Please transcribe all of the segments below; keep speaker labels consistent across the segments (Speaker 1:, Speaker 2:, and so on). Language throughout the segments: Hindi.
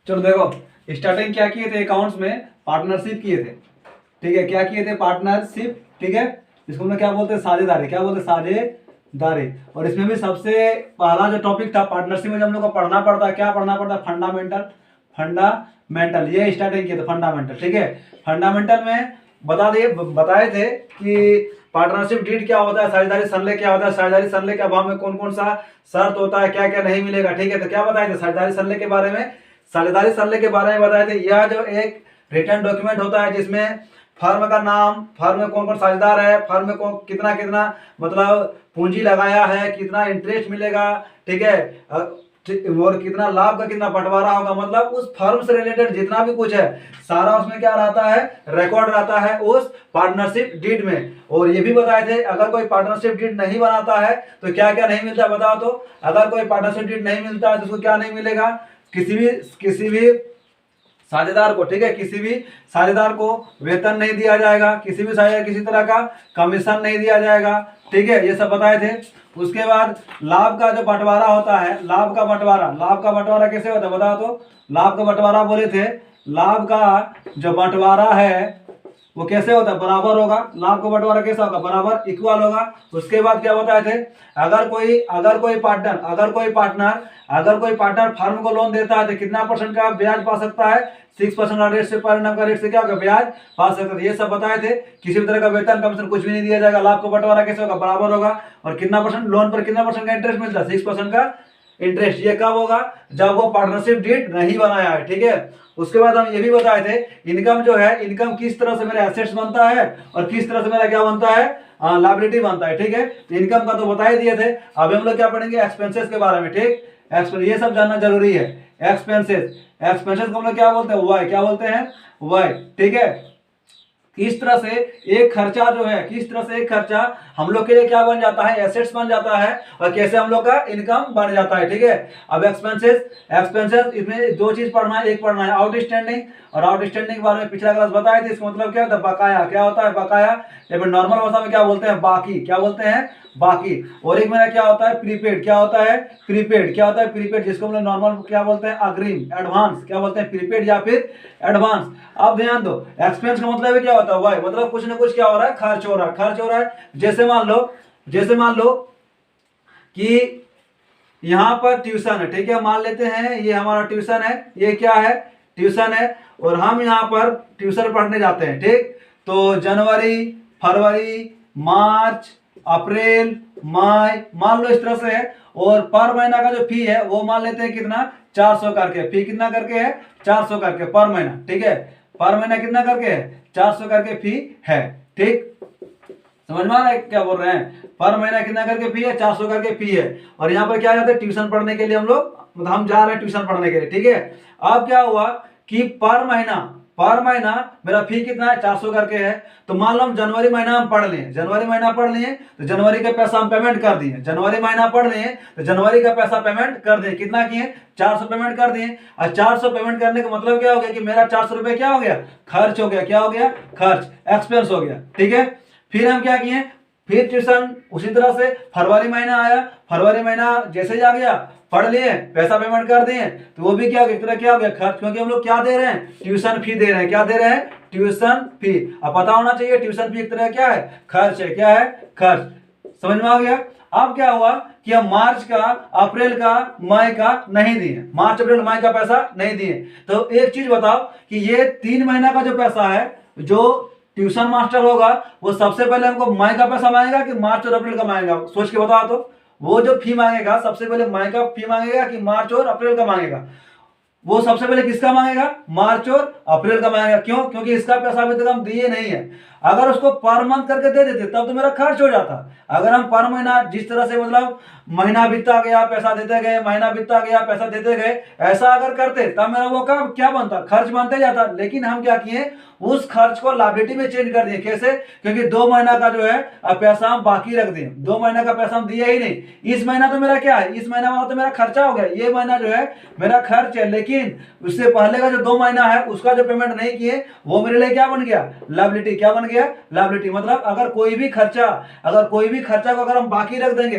Speaker 1: चलो देखो, स्टार्टिंग क्या किए थे अकाउंट्स में, पार्टनरशिप किए थे। ठीक है, क्या किए थे? पार्टनरशिप। ठीक है, इसको हम लोग क्या बोलते हैं? साझेदारी। क्या बोलते हैं? साझेदारी। और इसमें भी सबसे पहला जो टॉपिक था पार्टनरशिप में, जब हम लोग को पढ़ना पड़ता है, क्या पढ़ना पड़ता है? फंडामेंटल। फंडामेंटल, ये स्टार्टिंग किए थे फंडामेंटल। ठीक है, फंडामेंटल में बताए थे कि पार्टनरशिप डीड क्या होता है, साझेदारी संलेख क्या होता है, साझेदारी संलेख के अभाव में कौन कौन सा शर्त होता है, क्या क्या नहीं मिलेगा। ठीक है, तो क्या बताए थे साझेदारी संलेख के बारे में? साझेदारी संलेख के बारे में बताए थे, यह जो एक रिटर्न डॉक्यूमेंट होता है जिसमें फर्म का नाम, फर्म में कौन कौन साझेदार है, फर्म में कौन कितना कितना मतलब पूंजी लगाया है, कितना इंटरेस्ट मिलेगा। ठीक है, और कितना लाभ का कितना बंटवारा होगा, मतलब उस फर्म से रिलेटेड जितना भी कुछ है सारा उसमें क्या रहता है? रिकॉर्ड रहता है उस पार्टनरशिप डीड में। और ये भी बताए थे अगर कोई पार्टनरशिप डीड नहीं बनाता है तो क्या क्या नहीं मिलता, बताओ तो। अगर कोई पार्टनरशिप डीड नहीं मिलता है तो उसको क्या नहीं मिलेगा? किसी भी साझेदार को, ठीक है, किसी भी साझेदार को वेतन नहीं दिया जाएगा, किसी भी साझेदार किसी तरह का कमीशन नहीं दिया जाएगा। ठीक है, ये सब बताए थे। उसके बाद लाभ का जो बंटवारा होता है, लाभ का बंटवारा कैसे होता है बताओ तो। लाभ का बंटवारा बोले थे, लाभ का जो बंटवारा है वो कैसे होता है? बराबर होगा। लाभ का बंटवारा कैसा होगा? बराबर, इक्वल होगा। उसके बाद क्या बताए थे? अगर कोई पार्टनर फर्म को लोन देता है तो कितना परसेंट का ब्याज पा सकता है? 6% का रेट से, पर एनम का रेट से क्या होगा? ब्याज पा सकता है। ये सब बताए थे। किसी भी तरह का वेतन कमीशन कुछ भी नहीं दिया जाएगा। लाभ का बंटवारा कैसे होगा? बराबर होगा। और कितना परसेंट लोन पर, कितना परसेंट का इंटरेस्ट मिलता है? 6% का इंटरेस्ट। ये कब होगा? जब वो पार्टनरशिप डीड नहीं बनाया है। ठीक है, उसके बाद हम ये भी बताए थे इनकम जो है, इनकम किस तरह से मेरा एसेट्स बनता है और किस तरह से मेरा क्या बनता है? लायबिलिटी बनता है। ठीक है, इनकम का तो बता ही दिए थे। अब हम लोग क्या पढ़ेंगे? एक्सपेंसेस के बारे में। ठीक, ये सब जानना जरूरी है। एक्सपेंसेस को हम लोग क्या बोलते हैं? वाई। क्या बोलते हैं? वाई। ठीक है, किस तरह से एक खर्चा जो है, किस तरह से एक खर्चा हम लोग के लिए क्या बन जाता है? एसेट्स बन जाता है, और कैसे हम लोग का इनकम बन जाता है। ठीक है, अब एक्सपेंसेस इसमें दो चीज पढ़ना है। एक पढ़ना है आउटस्टैंडिंग, और आउटस्टैंडिंग के बारे में पिछला क्लास बताए थे। इसका मतलब क्या होता है? बकाया। क्या होता है? बकाया। या फिर नॉर्मल भाषा में क्या बोलते हैं? बाकी। क्या बोलते हैं? बाकी। और एक महीना क्या होता है? प्रीपेड। क्या होता है? प्रीपेड। क्या होता है? प्रीपेड, जिसको हम लोग नॉर्मल क्या बोलते हैं? अग्रिम, एडवांस। क्या बोलते हैं? प्रीपेड या फिर एडवांस। अब ध्यान दो, एक्सपेंस का मतलब क्या होता है? वाई, मतलब कुछ ना कुछ क्या हो रहा है? खर्च हो रहा है। जैसे मान लो कि यहाँ पर ट्यूशन है। ठीक है, मान लेते हैं ये हमारा ट्यूशन है। ये क्या है? ट्यूशन है। और हम यहाँ पर ट्यूशन पढ़ने जाते हैं। ठीक, तो जनवरी, फरवरी, मार्च, अप्रैल, मई, मान लो इस तरह से है। और पर महीना का जो फी है वो मान लेते हैं कितना? 400 करके। फी कितना करके है? 400 करके पर महीना। ठीक है, पर महीना कितना करके है? 400 करके फी है। ठीक, समझ में आ रहा है क्या बोल रहे हैं? पर महीना कितना करके फी है? 400 करके फी है। और यहाँ पर क्या जाते हैं? ट्यूशन पढ़ने के लिए हम लोग, मतलब हम जा रहे हैं ट्यूशन पढ़ने के लिए। ठीक है, अब क्या हुआ कि पर महीना मेरा फी कितना है? 400 करके है। तो मान लो हम जनवरी महीना हम पढ़ लिए, तो जनवरी का पैसा हम पेमेंट कर दिए। जनवरी महीना पढ़ लिए तो जनवरी का पैसा पेमेंट कर दिए। कितना किए? 400 पेमेंट कर दिए। और 400 पेमेंट करने का मतलब क्या हो गया? कि मेरा 400 रुपये क्या हो गया? खर्च हो गया। क्या हो गया? खर्च, एक्सपेंस हो गया। ठीक है, फिर हम क्या किए? फिर ट्यूशन उसी तरह से फरवरी महीना आया। फरवरी महीना जैसे ही आ गया, पढ़ लिए, पैसा पेमेंट कर दिए, तो वो भी क्या हो गया? तरह क्या हो गया? खर्च। क्योंकि हम लोग क्या दे रहे हैं? ट्यूशन फी दे रहे हैं। क्या दे रहे हैं? Tuition fee. अब पता होना चाहिए ट्यूशन फी एक तरह क्या है? खर्च है। क्या है? खर्च। समझ में आ गया? अब क्या हुआ कि हम मार्च का, अप्रैल का, मई का नहीं दिए। मार्च, अप्रैल, मई का पैसा नहीं दिए। तो एक चीज बताओ कि ये 3 महीना का जो पैसा है, जो ट्यूशन मास्टर होगा वो सबसे पहले हमको मई का पैसा मांगेगा कि मार्च और अप्रैल का मांगेगा? सोच के बताओ तो। वो जो फी मांगेगा सबसे पहले मई का फी मांगेगा कि मार्च और अप्रैल का मांगेगा? वो सबसे पहले किसका मांगेगा? मार्च और अप्रैल का मांगेगा। क्यों? क्योंकि इसका पैसा अभी तक हम दिए नहीं है। अगर उसको पर मंथ करके दे देते तब तो मेरा खर्च हो जाता। अगर हम पर महीना जिस तरह से मतलब महीना बीतता गया पैसा देते गए, महीना बीतता गया पैसा देते गए, ऐसा अगर करते तब मेरा वो काम क्या बनता? खर्च बनते जाता। लेकिन हम क्या किए? उस खर्च को लायबिलिटी में चेंज कर दिए। कैसे? क्योंकि 2 महीना का जो है पैसा हम बाकी रख दिए। 2 महीना का पैसा हम दिए ही नहीं। इस महीना तो मेरा क्या है? इस महीना वाला तो मेरा खर्चा हो गया। ये महीना जो है मेरा खर्च है, लेकिन उससे पहले का जो 2 महीना है उसका जो पेमेंट नहीं किए वो मेरे लिए क्या बन गया? लायबिलिटी। क्या बन गया? लायबिलिटी। मतलब अगर कोई भी खर्चा को अगर हम बाकी रख देंगे,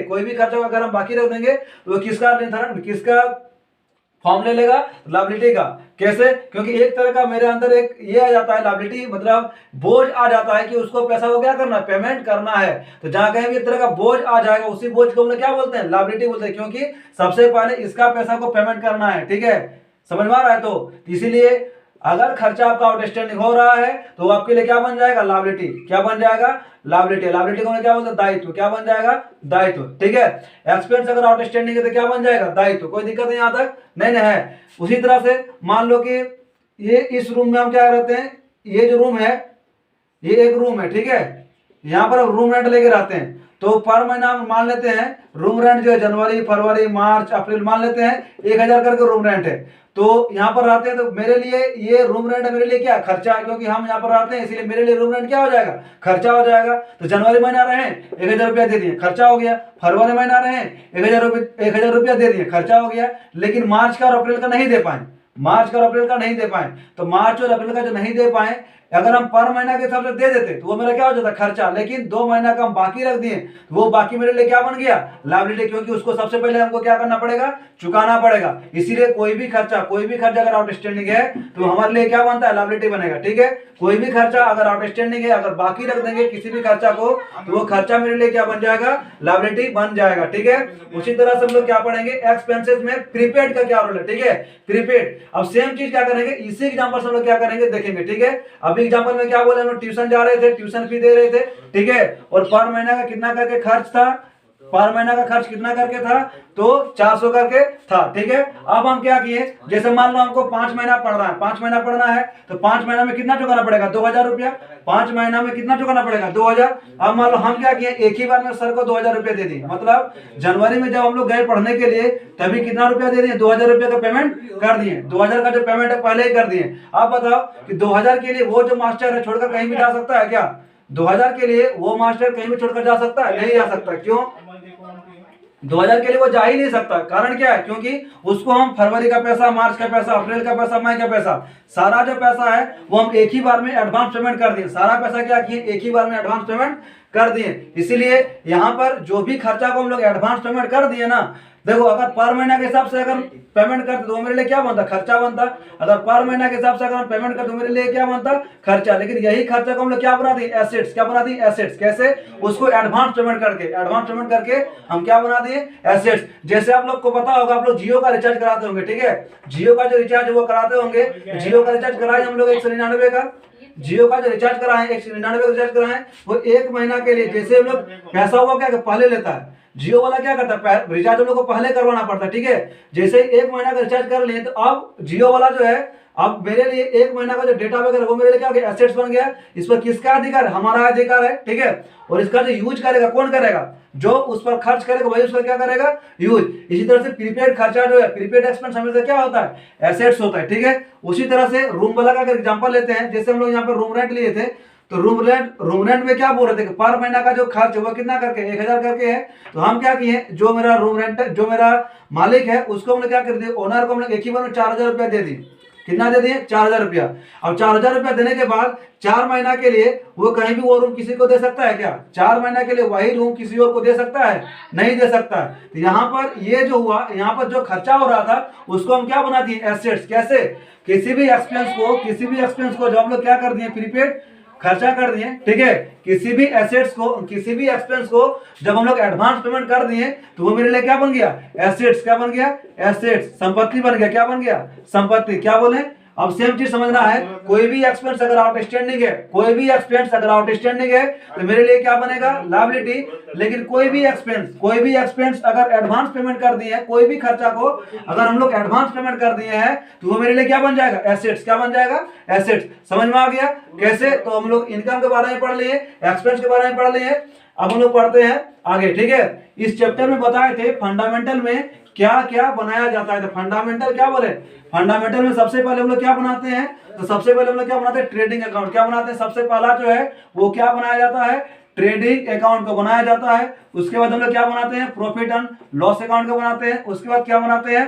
Speaker 1: तो वो किसका निर्धारण, किसका फॉर्म ले लेगा लायबिलिटी का। कैसे? क्योंकि एक तरह का मेरे अंदर एक ये आ जाता है लायबिलिटी, मतलब बोझ आ जाता है कि उसको पैसा को क्या करना है, पेमेंट करना है। तो जहां कहीं भी एक तरह का बोझ आ जाएगा, उसी बोझ को हम लोग क्या बोलते हैं, लायबिलिटी बोलते हैं, क्योंकि सबसे पहले इसका पैसा को पेमेंट करना है। ठीक है, समझ में आ रहा है? तो इसीलिए अगर खर्चा आपका आउटस्टैंडिंग हो रहा है तो आपके लिए क्या बन जाएगा, लायबिलिटी। क्या बन जाएगा, लायबिलिटी। लायबिलिटी को क्या बोलते हैं, दायित्व। क्या बन जाएगा, दायित्व। ठीक है, एक्सपेंस अगर आउटस्टैंडिंग है तो क्या बन जाएगा, दायित्व। कोई दिक्कत नहीं, यहां तक नहीं है। उसी तरह से मान लो कि ये इस रूम में हम क्या रहते हैं, ये जो रूम है ये एक रूम है। ठीक है, यहाँ पर हम रूम रेंट लेके रहते हैं, तो पर महीना हम मान लेते हैं रूम रेंट जो है जनवरी फरवरी मार्च अप्रैल मान लेते हैं 1000 करके रूम रेंट है। तो यहाँ पर रहते हैं तो मेरे लिए ये रूम रेंट मेरे लिए क्या खर्चा है, क्योंकि हम यहाँ पर रहते हैं इसीलिए मेरे लिए रूम रेंट क्या हो जाएगा, खर्चा हो जाएगा। तो जनवरी महीना रहे 1000 रुपया दे दिए, खर्चा हो गया। फरवरी महीना रहे 1000 रुपया दे दिए, खर्चा हो गया। लेकिन मार्च का और अप्रैल का नहीं दे पाए, मार्च का और अप्रैल का नहीं दे पाए। तो मार्च और अप्रैल का जो नहीं दे पाए, अगर हम पर महीना के हिसाब से दे देते तो वो मेरा क्या हो जाता, खर्चा। लेकिन 2 महीना का हम बाकी रख दिए तो वो बाकी मेरे लिए क्या बन गया, लायबिलिटी, क्योंकि उसको सबसे पहले हमको क्या करना पड़ेगा, चुकाना पड़ेगा। इसीलिए कोई भी खर्चा अगर आउटस्टैंडिंग है तो हमारे लिए क्या बनता है, लायबिलिटी बनेगा। ठीक है, कोई भी खर्चा अगर आउटस्टैंडिंग है, अगर बाकी रख देंगे किसी भी खर्चा को, तो वो खर्चा मेरे लिए क्या बन जाएगा, लायबिलिटी बन जाएगा। ठीक है, उसी तरह से हम लोग क्या पढ़ेंगे, एक्सपेंसेस में प्रीपेड का क्या रोल है। ठीक है, प्रीपेड। अब सेम चीज क्या करेंगे, इसी एग्जांपल से हम लोग क्या करेंगे देखेंगे। ठीक है, अभी एग्जांपल में क्या बोले, हम लोग ट्यूशन जा रहे थे, ट्यूशन फी दे रहे थे। ठीक है, और पर महीना का कितना करके खर्च था, पर महीना का खर्च कितना करके था, तो 400 करके था। ठीक है, अब हम क्या किए, जैसे मान लो हमको 5 महीना पढ़ना है, 5 महीना पढ़ना है तो 5 महीना में कितना चुकाना पड़ेगा, 2000 रुपया। 5 महीना में कितना चुकाना पड़ेगा, 2000। अब मान लो हम क्या किए, एक ही बार में सर को 2000 रुपया दे दिए। मतलब जनवरी में जब हम लोग गए पढ़ने के लिए तभी कितना रुपया दे दिए, 2000 रुपया का पेमेंट कर दिए। 2000 का जो पेमेंट है पहले ही कर दिए। आप बताओ कि 2000 के लिए वो जो मास्टर है छोड़कर कहीं भी जा सकता है क्या, 2000 के लिए वो मास्टर कहीं भी छोड़कर जा सकता है, नहीं जा सकता। क्यों, 2000 के लिए वो जा ही नहीं सकता। कारण क्या है, क्योंकि उसको हम फरवरी का पैसा, मार्च का पैसा, अप्रैल का पैसा, मई का पैसा, सारा जो पैसा है वो हम एक ही बार में एडवांस पेमेंट कर दिए। सारा पैसा क्या किए, एक ही बार में एडवांस पेमेंट कर दिए। इसीलिए यहाँ पर जो भी खर्चा को हम लोग एडवांस पेमेंट कर दिए ना, देखो अगर पर महीना के हिसाब से अगर पेमेंट करते तो मेरे लिए क्या बनता, खर्चा बनता। अगर पर महीना के हिसाब से अगर हम पेमेंट करते तो मेरे लिए क्या बनता, खर्चा। लेकिन यही खर्चा को हम लोग क्या बना दिए, एसेट्स। क्या बना दिए, एसेट्स। कैसे, उसको एडवांस पेमेंट करके हम क्या बना दिए, एसेट्स। जैसे आप लोग को पता होगा, आप लोग जियो का रिचार्ज कराते होंगे। ठीक है, जियो का जो रिचार्ज वो कराते होंगे, जियो का रिचार्ज कराए हम लोग 199 का, जियो का जो रिचार्ज कराए 199 रिचार्ज कराए, वो 1 महीना के लिए। जैसे हम लोग पैसा हुआ क्या पहले लेता है, जियो वाला क्या करता है, रिचार्ज हम लोग को पहले करवाना पड़ता है। ठीक है, जैसे 1 महीना का रिचार्ज कर लिए तो अब जियो वाला जो है, अब मेरे लिए 1 महीना का जो डेटा वगैरह वो मेरे लिए क्या हो गया, एसेट्स बन गया। इस पर किसका अधिकार है, हमारा अधिकार है। ठीक है, और इसका जो यूज करेगा कौन करेगा, जो उस पर खर्च करेगा वही उस पर क्या करेगा, यूज। इसी तरह से प्रीपेड खर्चा जो है, प्रीपेड एक्सपेंस हमेशा क्या होता है, एसेट्स होता है। ठीक है, उसी तरह से रूम वाला का अगर एग्जांपल लेते हैं, जैसे हम लोग यहाँ पर रूम रेंट लिए थे, तो रूम रेंट में क्या बोल रहे थे कि पर महीना का जो खर्च हुआ कितना करके, 1000 करके है। तो हम क्या किए, जो मेरा रूम रेंट, जो मेरा मालिक है उसको हमने क्या कर दिया, ओनर को हमने एक ही बार में 4000 रुपया दे दिए। कितना दे दिए, 4000 रुपया। अब 4000 रुपया देने के बाद 4 महीना के लिए वो कहीं भी वो रूम किसी को दे सकता है क्या, 4 महीना के लिए वही रूम किसी और को दे सकता है, नहीं दे सकता है। तो यहाँ पर ये जो हुआ, यहाँ पर जो खर्चा हो रहा था उसको हम क्या बना दिए, एसेट्स। कैसे, किसी भी एक्सपेंस को जो हम लोग क्या कर दिए, प्रीपेड खर्चा कर दिए। ठीक है, किसी भी एसेट्स को, किसी भी एक्सपेंस को जब हम लोग एडवांस पेमेंट कर दिए तो वो मेरे लिए क्या बन गया, एसेट्स। क्या बन गया, एसेट्स। संपत्ति बन गया। क्या बन गया, संपत्ति। क्या बोले, अब सेम चीज समझना है, कोई भी एक्सपेंस अगर आउटस्टैंडिंग है, तो मेरे लिए क्या बनेगा, लायबिलिटी। लेकिन कोई भी एक्सपेंस अगर एडवांस पेमेंट कर दिए, कोई भी खर्चा को अगर हम लोग एडवांस पेमेंट कर दिए हैं तो वो मेरे लिए क्या बन जाएगा, एसेट्स। क्या बन जाएगा, एसेट्स। समझ में आ गया कैसे। तो हम लोग इनकम के बारे में पढ़ लिए, एक्सपेंस के बारे में पढ़ लिए। अब हम लोग पढ़ते हैं आगे। ठीक है, इस चैप्टर में बताए थे फंडामेंटल में क्या क्या बनाया जाता है। तो फंडामेंटल क्या बोले, फंडामेंटल में सबसे पहले हम लोग क्या बनाते हैं, तो सबसे पहले हम लोग क्या बनाते हैं, ट्रेडिंग अकाउंट। क्या बनाते हैं, सबसे पहला जो है वो क्या बनाया जाता है, ट्रेडिंग अकाउंट को बनाया जाता है। उसके बाद हम लोग क्या बनाते हैं, प्रॉफिट एंड लॉस अकाउंट को बनाते हैं। उसके बाद क्या बनाते हैं,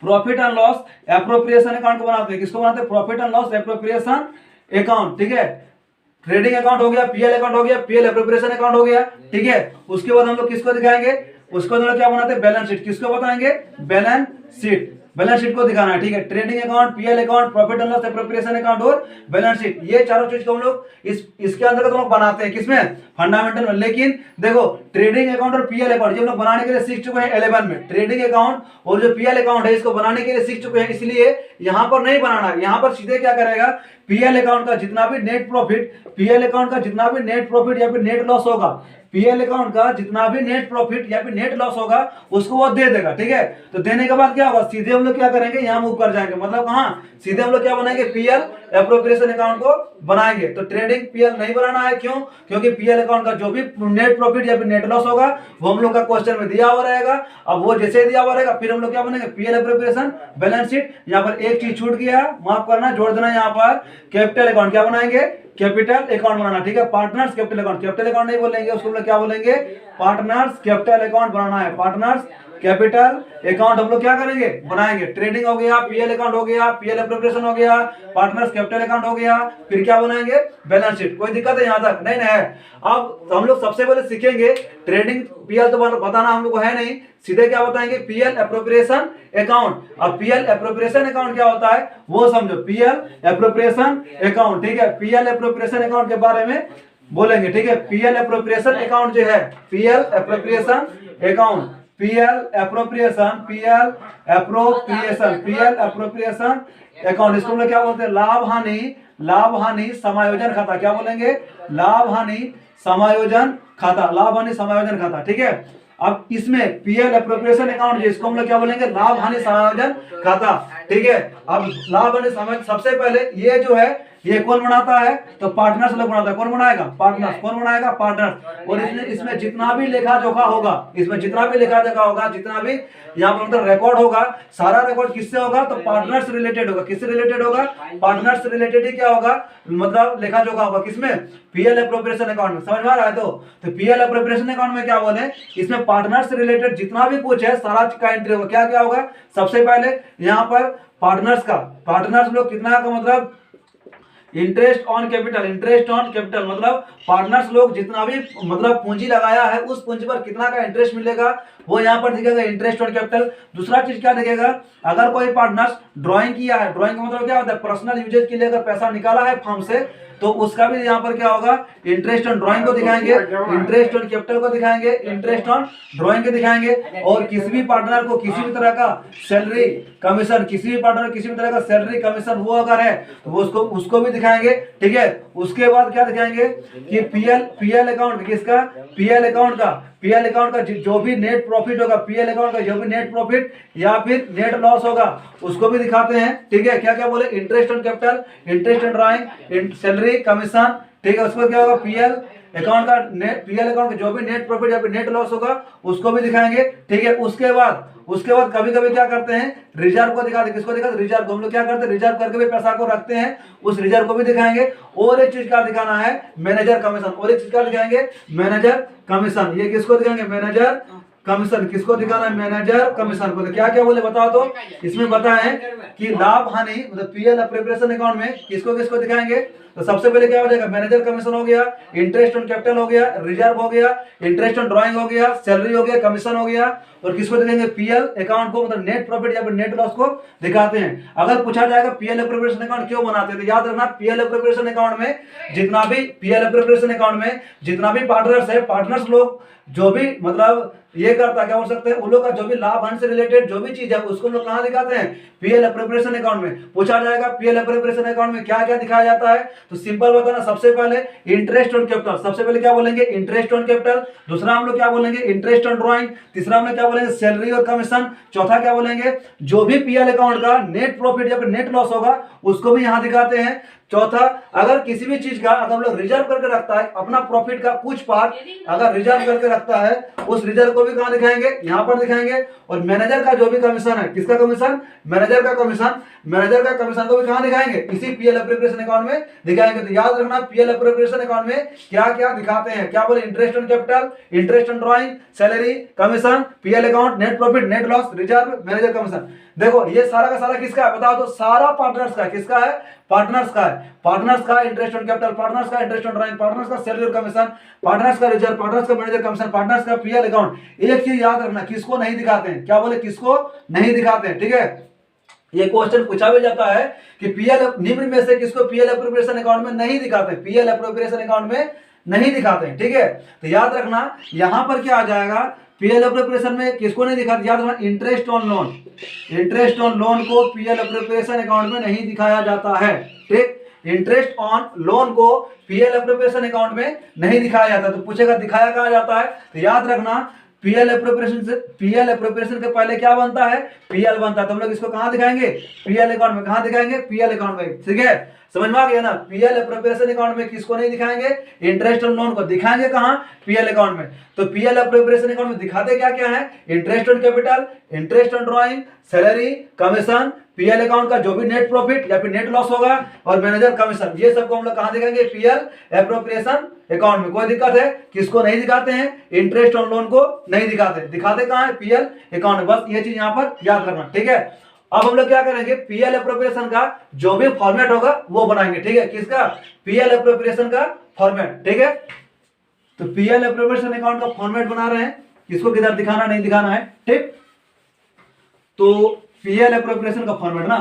Speaker 1: profit and loss appropriation account को बनाते हैं। किसको बनाते हैं, profit and loss appropriation account. ठीक है, ट्रेडिंग अकाउंट हो गया, पीएल अकाउंट हो गया, पीएल एप्रोप्रिएशन अकाउंट हो गया। ठीक है, उसके बाद हम लोग किसको दिखाएंगे, उसको हम लोग क्या बनाते हैं, बैलेंस शीट। किसको बताएंगे, बैलेंस शीट। बैलेंस शीट को दिखाना है, ठीक है। Trading account, PL account, profit and loss appropriation account और बैलेंस शीट, ये चारों चीज को हम लोग इसके अंदर हम लोग बनाते हैं, किसमें, फंडामेंटल में। लेकिन देखो ट्रेडिंग अकाउंट और पीएल अकाउंट हम लोग बनाने के लिए सीख चुके हैं 11 में। ट्रेडिंग अकाउंट और जो पीएल अकाउंट है इसको बनाने के लिए सीख चुके हैं, इसलिए यहां पर नहीं बनाना है। यहां पर सीधे क्या करेगा, पीएल अकाउंट का जितना भी नेट प्रॉफिट, पीएल अकाउंट का जितना भी नेट प्रॉफिट या फिर नेट लॉस होगा, पीएल अकाउंट का जितना भी नेट प्रॉफिट या फिर नेट लॉस होगा उसको वो दे देगा, ठीक है। तो देने के बाद क्या होगा, सीधे हम लोग क्या करेंगे, यहाँ मूव कर जाएंगे, मतलब कहाँ, सीधे हम लोग क्या बनाएंगे, पीएल एप्रोप्रिएशन अकाउंट को बनाएंगे। तो ट्रेडिंग पीएल नहीं बनाना है, क्यों, क्योंकि पीएल अकाउंट का जो भी नेट प्रॉफिट या फिर नेट लॉस होगा वो हम लोग का क्वेश्चन में दिया हुआ रहेगा। अब वो जैसे दिया हुआ रहेगा फिर हम लोग क्या बनेंगे, पीएल एप्रोप्रिएशन, बैलेंस शीट। यहाँ पर एक चीज छूट गया, माफ करना, जोड़ देना, यहाँ पर कैपिटल अकाउंट क्या बनाएंगे, कैपिटल अकाउंट बनाना, ठीक है। Partners capital account, capital account नहीं बोलेंगे, उसको हम लोग क्या बोलेंगे, पार्टनर्स कैपिटल अकाउंट बनाना है। पार्टनर्स कैपिटल अकाउंट हम लोग क्या करेंगे, बनाएंगे। ट्रेडिंग हो गया, पीएल अकाउंट हो गया, पीएल एप्रोप्रिएशन हो गया, पार्टनर्स कैपिटल अकाउंट हो गया, फिर क्या बनाएंगे, बैलेंस शीट। कोई दिक्कत है यहाँ तक, नहीं है। अब हम लोग सबसे पहले सीखेंगे ट्रेडिंग, पीएल तो बताना हम लोग को है नहीं, सीधे क्या बताएंगे, पीएल एप्रोप्रिएशन अकाउंट। अब पीएल एप्रोप्रिएशन अकाउंट क्या होता है वो समझो, पीएल एप्रोप्रिएशन अकाउंट, ठीक है। पीएल एप्रोप्रिएशन अकाउंट के बारे में बोलेंगे, ठीक है। पीएल एप्रोप्रिएशन अकाउंट जो है, PL appropriation account, PL appropriation, PL appropriation, PL appropriation account, इसको हम लोग क्या बोलते हैं, लाभ हानि, लाभ हानि समायोजन खाता, क्या बोलेंगे, लाभ हानि समायोजन खाता, लाभ हानि समायोजन खाता, ठीक है। अब इसमें पीएल एप्रोप्रिएशन अकाउंट जिसको हम लोग क्या बोलेंगे, लाभ हानि समायोजन खाता, ठीक है। अब लाभ हानि समायोजन, सबसे पहले ये जो है ये कौन बनाता है, तो पार्टनर्स लोग बनाता है। कौन बनाएगा, पार्टनर्स। कौन बनाएगा, पार्टनर्स। और इसमें जितना भी लेखा जोखा होगा, इसमें जितना भी लेखा जोखा होगा, जितना भी यहाँ पर मतलब रिकॉर्ड होगा, सारा रिकॉर्ड किससे होगा, तो पार्टनर्स रिलेटेड होगा। किससे रिलेटेड होगा, पार्टनर्स रिलेटेड ही क्या होगा, मतलब लेखा जोखा होगा, किसमें, पीएल एप्रोप्रिएशन अकाउंट में। समझ में आ रहा है। तो पीएल एप्रोप्रिएशन अकाउंट में क्या बोले, इसमें पार्टनर्स रिलेटेड जितना भी कुछ है सारा का एंट्री होगा। क्या क्या होगा, सबसे पहले यहाँ पर पार्टनर्स का, पार्टनर्स लोग कितना का मतलब interest on capital, interest on capital मतलब पार्टनर्स लोग जितना भी मतलब पूंजी लगाया है उस पूंजी पर कितना का इंटरेस्ट मिलेगा वो यहाँ पर दिखेगा, इंटरेस्ट ऑन कैपिटल। दूसरा चीज क्या दिखेगा, अगर कोई पार्टनर्स ड्राइंग किया है, ड्राइंग का मतलब क्या होता है, पर्सनल यूजेज के लिए अगर पैसा निकाला है फर्म से तो उसका भी यहाँ पर क्या होगा, इंटरेस्ट ऑन ड्राइंग को दिखाएंगे, इंटरेस्ट ऑन कैपिटल को दिखाएंगे, इंटरेस्ट ऑन ड्राइंग को दिखाएंगे। और किसी भी पार्टनर को किसी भी तरह का सैलरी कमीशन, किसी भी पार्टनर किसी भी तरह का सैलरी कमीशन वो अगर है तो वो उसको भी दिखाएंगे, ठीक है। उसके बाद क्या दिखाएंगे कि पीएल अकाउंट, किसका, पीएल अकाउंट का, पीएल अकाउंट का जो भी नेट प्रॉफिट होगा, पीएल अकाउंट का जो भी नेट प्रॉफिट या फिर नेट लॉस होगा उसको भी दिखाते हैं, ठीक है। क्या क्या बोले, interest on capital, interest on drawing, salary commission, ठीक है। उसको क्या होगा, पीएल अकाउंट का नेट, पीएल अकाउंट का जो भी नेट प्रॉफिट या फिर नेट लॉस होगा उसको भी दिखाएंगे, ठीक है। उसके बाद कभी कभी क्या करते हैं, रिजर्व को दिखाते हैं। किसको दिखाते हैं, रिजर्व को। हम लोग क्या करते हैं, रिजर्व करके भी पैसा को रखते हैं, उस रिजर्व को भी दिखाएंगे। और एक चीज क्या दिखाना है, मैनेजर कमीशन। और एक चीज क्या दिखाएंगे, मैनेजर कमीशन। ये किसको दिखाएंगे, मैनेजर कमीशन। किसको दिखाना है, मैनेजर कमीशन को। तो क्या क्या बोले बताओ, तो इसमें बताएं कि लाभ हानि मतलब पीएल एप्रोप्रिएशन अकाउंट में किसको किसको दिखाएंगे। तो सबसे पहले क्या हो जाएगा, मैनेजर कमीशन हो गया, इंटरेस्ट ऑन कैपिटल हो गया, रिजर्व हो गया, इंटरेस्ट ऑन ड्राइंग हो गया, सैलरी हो गया, कमीशन हो गया। और किसको दिखाएंगे, पीएल अकाउंट को मतलब नेट प्रॉफिट या फिर नेट लॉस को दिखाते हैं। अगर पूछा जाएगा पीएल एप्रोप्रिएशन अकाउंट क्यों बनाते हैं, तो याद रखना पीएल एप्रोप्रिएशन अकाउंट में जितना भी, पीएल एप्रोप्रिएशन अकाउंट में जितना भी पार्टनर्स है, पार्टनर्स लोग जो भी मतलब ये करता है, क्या बोल सकते हैं, उन लोग का जो भी लाभ हानि से रिलेटेड जो भी चीज है उसको लोग कहाँ दिखाते हैं, पीएल एप्रोप्रिएशन अकाउंट में। पूछा जाएगा पीएल एप्रोप्रिएशन अकाउंट में क्या क्या दिखाया जाता है, तो सिंपल बताना, सबसे पहले इंटरेस्ट ऑन कैपिटल, सबसे पहले क्या बोलेंगे, इंटरेस्ट ऑन कैपिटल। दूसरा हम लोग क्या बोलेंगे, इंटरेस्ट ऑन ड्राइंग। तीसरा हम लोग क्या बोलेंगे, सैलरी और कमीशन। चौथा क्या बोलेंगे, जो भी पीएल अकाउंट का नेट प्रॉफिट या फिर नेट लॉस होगा उसको भी यहाँ दिखाते हैं। चौथा, अगर किसी भी चीज का अगर हम लोग रिजर्व करके रखता है, अपना प्रॉफिट का कुछ पार्ट अगर रिजर्व करके रखता है उस रिजर्व को भी कहाँ दिखाएंगे, यहाँ पर दिखाएंगे। और मैनेजर का जो भी कमीशन है, किसका कमीशन, मैनेजर का कमीशन, मैनेजर का कमीशन को भी कहाँ दिखाएंगे, इसी पीएल एप्रोप्रिएशन अकाउंट में दिखाएंगे। तो याद रखना पीएल एप्रोप्रिएशन अकाउंट में क्या क्या दिखाते हैं, क्या बोले, interest on capital, interest on drawing, salary, commission, PL account, net profit, net loss, reserve, manager commission. देखो ये सारा का सारा किसका है बताओ, तो सारा पार्टनर्स का, किसका है, पार्टनर्स का है। पार्टनर्स का इंटरेस्ट ऑन कैपिटल, पार्टनर्स का इंटरेस्ट ऑन ड्राइंग, पार्टनर्स का सैलरी और कमीशन, पार्टनर्स का रिजर्व, पार्टनर्स का मैनेजर कमीशन, पार्टनर्स का पीएल अकाउंट। एक चीज याद रखना, किसको नहीं दिखाते हैं, क्या बोले, किसको नहीं दिखाते हैं, ठीक है। ये क्वेश्चन पूछा भी जाता है कि पीएल निम्न में से किसको पीएल एप्रोप्रिएशन अकाउंट में नहीं दिखाते, पीएल एप्रोप्रिएशन अकाउंट में नहीं दिखाते हैं, ठीक है। तो याद रखना यहां पर क्या आ जाएगा, पीएल एप्रोप्रिएशन में किसको नहीं दिखाते, याद रखना interest on loan, interest on loan को पीएल एप्रोप्रिएशन अकाउंट में नहीं दिखाया जाता है, ठीक। इंटरेस्ट ऑन लोन को पीएल एप्रोप्रिएशन अकाउंट में नहीं दिखाया जाता। तो पूछेगा दिखाया कहां जाता है, तो याद रखना पीएल एप्रोप्रिएशन के पहले क्या बनता है, पीएल बनता है। तो हम लोग इसको कहां दिखाएंगे, पीएल अकाउंट में। कहां दिखाएंगे, पीएल अकाउंट में, ठीक है। समझ में आ गया ना। पीएल एप्रोप्रिएशन अकाउंट में किसको नहीं दिखाएंगे, इंटरेस्ट ऑन लोन को। दिखाएंगे कहां, पीएल अकाउंट में। तो पीएल एप्रोप्रिएशन अकाउंट में दिखाते क्या क्या है, interest on capital, interest on drawing, salary, commission, PL account का जो भी नेट प्रॉफिट या फिर नेट लॉस होगा, और मैनेजर कमीशन, ये सबको हम लोग कहां दिखाएंगे, पीएल एप्रोप्रिएशन अकाउंट में। कोई दिक्कत है, किसको नहीं दिखाते हैं, इंटरेस्ट ऑन लोन को नहीं दिखाते। दिखाते कहां है, पीएल अकाउंट में। बस ये चीज यहां पर याद रखना, ठीक है। अब हम लोग क्या करेंगे, पीएल एप्रोप्रिएशन का जो भी फॉर्मेट होगा वो बनाएंगे, ठीक है। किसका, पीएल एप्रोप्रिएशन का फॉर्मेट, ठीक है। तो पीएल एप्रोप्रिएशन अकाउंट का फॉर्मेट बना रहे हैं, किसको किधर दिखाना नहीं दिखाना है, ठीक। तो पीएल एप्रोप्रिएशन का फॉर्मेट ना,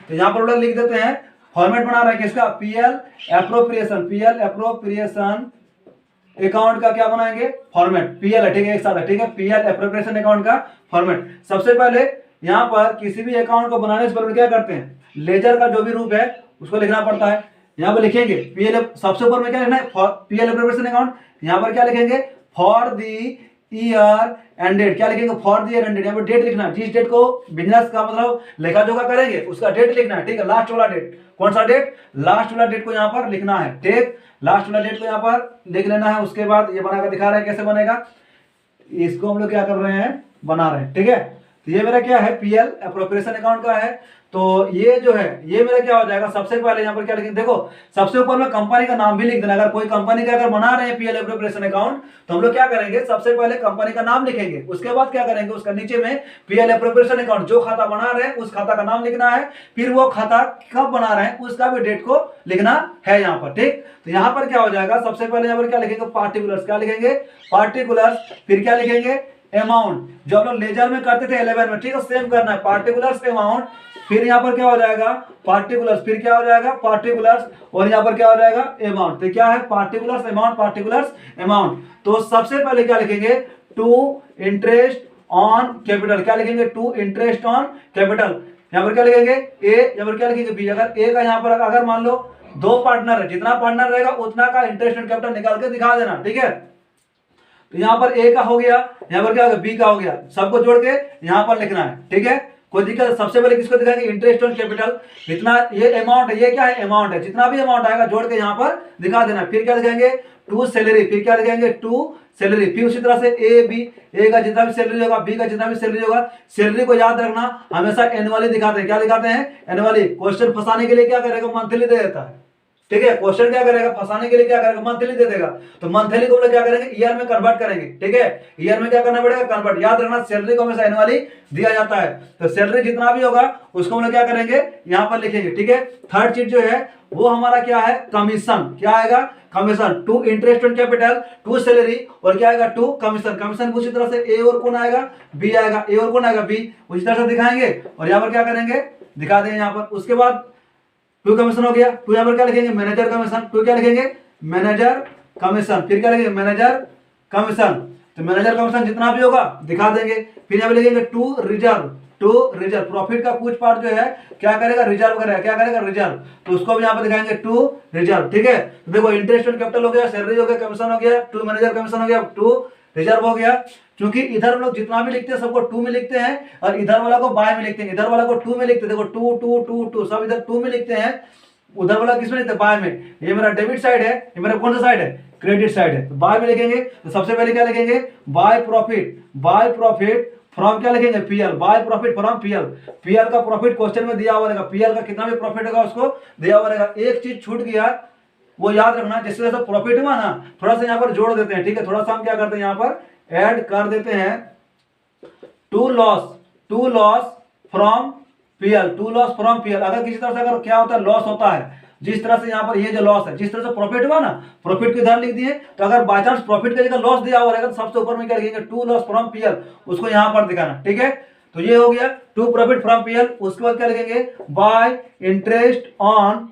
Speaker 1: तो यहां पर लोग लिख देते हैं, फॉर्मेट बना रहे हैं किसका, PL appropriation, PL appropriation account का क्या बनाएंगे, फॉर्मेट, पीएल है, ठीक है, एक साथ है, ठीक है। पीएल एप्रोप्रिएशन अकाउंट का फॉर्मेट। सबसे पहले यहां पर किसी भी अकाउंट को बनाने से पहले क्या करते हैं, लेजर का जो भी रूप है उसको लिखना पड़ता है। यहां पर लिखेंगे पीएल, सबसे ऊपर में क्या लिखना है, पीएल एप्रोप्रिएशन अकाउंट। यहां पर क्या लिखेंगे, for the year end date, क्या लिखेंगे, for the year end date. यहाँ पर डेट लिखना है, जिस डेट को बिजनेस का मतलब लेखा जोखा करेंगे उसका डेट लिखना है, ठीक है। लास्ट वाला डेट, कौन सा डेट, लास्ट वाला डेट को यहाँ पर लिखना है, ठीक। लास्ट वाला डेट को यहाँ पर लिख लेना है। उसके बाद ये बनाकर दिखा रहे हैं कैसे बनेगा, इसको हम लोग क्या कर रहे हैं, बना रहे हैं, ठीक है। तो ये मेरा क्या है, पीएल एप्रोप्रिएशन अकाउंट का है। तो ये जो है ये मेरा क्या हो जाएगा, सबसे पहले यहाँ पर क्या लिखेंगे, देखो सबसे ऊपर में कंपनी का नाम भी लिख देना। अगर कोई कंपनी का अगर बना रहे हैं पीएल एप्रोप्रिएशन अकाउंट, तो हम लोग क्या करेंगे, सबसे पहले कंपनी का नाम लिखेंगे। उसके बाद क्या करेंगे, उसका नीचे में पीएल एप्रोप्रिएशन अकाउंट, जो खाता बना रहे हैं उस खाता का नाम लिखना है। फिर वो खाता कब बना रहे हैं उसका भी डेट को लिखना है यहाँ पर, ठीक। तो यहाँ पर क्या हो जाएगा, सबसे पहले यहाँ पर क्या लिखेंगे, पार्टिकुलर्स, क्या लिखेंगे, पार्टिकुलर्स। फिर क्या लिखेंगे, अमाउंट, जो हम लोग लेजर में करते थे 11 में, ठीक है, सेम करना है, पार्टिकुलर्स अमाउंट। फिर यहाँ पर क्या हो जाएगा, पार्टिकुलर्स, फिर क्या हो जाएगा, पार्टिकुलर्स, और यहाँ पर क्या हो जाएगा, अमाउंट। तो क्या है, पार्टिकुलर्स अमाउंट, पार्टिकुलर्स अमाउंट। तो सबसे पहले क्या लिखेंगे, टू इंटरेस्ट ऑन कैपिटल, क्या लिखेंगे, टू इंटरेस्ट ऑन कैपिटल। यहाँ पर क्या लिखेंगे, ए, यहाँ पर क्या लिखेंगे, बी। अगर ए का यहाँ पर अगर मान लो 2 पार्टनर है, जितना पार्टनर रहेगा उतना का इंटरेस्ट ऑन कैपिटल निकाल के दिखा देना, ठीक है। तो यहाँ पर ए का हो गया, यहाँ पर क्या हो गया, बी का हो गया, सबको जोड़ के यहाँ पर लिखना है, ठीक है। कोई दिक्कत, सबसे पहले किसको दिखाएंगे, इंटरेस्ट ऑन कैपिटल, जितना ये अमाउंट है, ये क्या है, अमाउंट है, जितना भी अमाउंट आएगा जोड़ के यहाँ पर दिखा देना। फिर क्या दिखाएंगे, टू सैलरी, फिर क्या दिखाएंगे, टू सैलरी। फिर उसी तरह से ए बी, ए का जितना भी सैलरी होगा, बी का जितना भी सैलरी होगा, सैलरी को याद रखना हमेशा एनुअली दिखाते हैं। क्या दिखाते हैं, एनुअली। क्वेश्चन फंसाने के लिए क्या करेगा, मंथली दे देता है, ठीक है। क्वेश्चन क्या करेगा, फंसाने के लिए क्या करेगा, मंथली दे देगा। तो मंथली को हम लोग क्या करेंगे, ईयर में कन्वर्ट करेंगे, ठीक है। ईयर में क्या करना पड़ेगा, कन्वर्ट। याद रखना सैलरी को हमेशा एनुअली दिया जाता है। तो सैलरी जितना भी होगा उसको हम लोग क्या करेंगे, यहाँ पर लिखेंगे, ठीक है। थर्ड चीज जो है वो हमारा क्या है, कमीशन। क्या आएगा, commission. To interest on capital, to salary, और क्या आएगा, टू कमीशन। कमीशन उसी तरह से ए और कौन आएगा, बी आएगा, ए और कौन आएगा, बी। उसी तरह से दिखाएंगे और यहाँ पर क्या करेंगे, दिखा देंगे यहाँ पर। उसके बाद टू कमीशन हो गया, टू यहाँ पर क्या लिखेंगे, मैनेजर कमीशन। टू क्या लिखेंगे, मैनेजर कमीशन। फिर क्या लिखेंगे, मैनेजर कमीशन। तो मैनेजर कमीशन जितना भी होगा दिखा देंगे। फिर यहाँ पे लिखेंगे to reserve, to reserve. Profit का कुछ पार्ट जो है क्या करेगा, रिजर्व करेगा, क्या करेगा, रिजर्व। तो उसको भी यहाँ पर दिखाएंगे टू रिजर्व, ठीक है। तो देखो इंटरेस्ट ऑन कैपिटल हो गया, सैलरी हो गया, कमीशन हो गया, टू मैनेजर कमीशन हो गया, टू रिजर्व हो गया। क्योंकि इधर हम लोग जितना भी लिखते हैं सबको टू में लिखते हैं, और इधर वाला को बाय में लिखते हैं। इधर वाला को टू में लिखते हैं, देखो टू टू टू टू, सब इधर टू में लिखते हैं, उधर वाला किसमें लिखते हैं, बाय में। ये मेरा डेबिट साइड है, ये मेरा कौन सा साइड है, क्रेडिट साइड है। तो बाय में लिखेंगे, तो सबसे पहले क्या लिखेंगे, by profit, by profit from, क्या लिखेंगे, PL, by profit from PL. PL का प्रॉफिट क्वेश्चन में दिया हुआ रहेगा, पीएल का कितना भी प्रॉफिट होगा उसको दिया हुआ रहेगा। एक चीज छूट गया वो याद रखना, जिससे जैसे प्रॉफिट हुआ ना, थोड़ा सा यहाँ पर जोड़ देते हैं, ठीक है। थोड़ा सा हम क्या करते हैं, यहाँ पर ऐड कर देते हैं, to loss from PL, to loss from PL. अगर किसी तरह से अगर क्या होता है, लॉस होता है, जिस तरह से यहाँ पर ये जो लॉस है, जिस तरह से प्रॉफिट हुआ ना, प्रॉफिट को इधर लिख दिए। तो अगर बाय चांस प्रॉफिट की जगह लॉस दिया हुआ रहेगा तो सबसे ऊपर में क्या लिखेंगे, टू लॉस फ्रॉम पीएल, उसको यहाँ पर दिखाना, ठीक है। तो ये हो गया टू प्रॉफिट फ्रॉम पीएल। उसके बाद क्या लिखेंगे, बाय इंटरेस्ट ऑन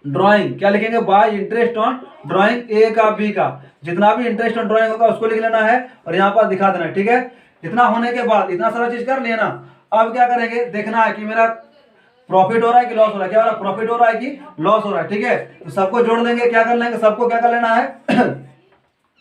Speaker 1: ड्राइंग, क्या लिखेंगे, बाय इंटरेस्ट ऑन ड्राइंग ए का बी का, जितना भी इंटरेस्ट ऑन ड्राइंग होगा उसको लिख लेना है और यहाँ पर दिखा देना है। ठीक है, इतना होने के बाद इतना सारा चीज कर लेना, अब क्या करेंगे, देखना है कि मेरा प्रॉफिट हो रहा है कि लॉस हो रहा है, क्या हो रहा है, प्रॉफिट हो रहा है कि लॉस हो रहा है। ठीक है, तो सबको जोड़ लेंगे, क्या कर लेंगे, सबको क्या कर लेना है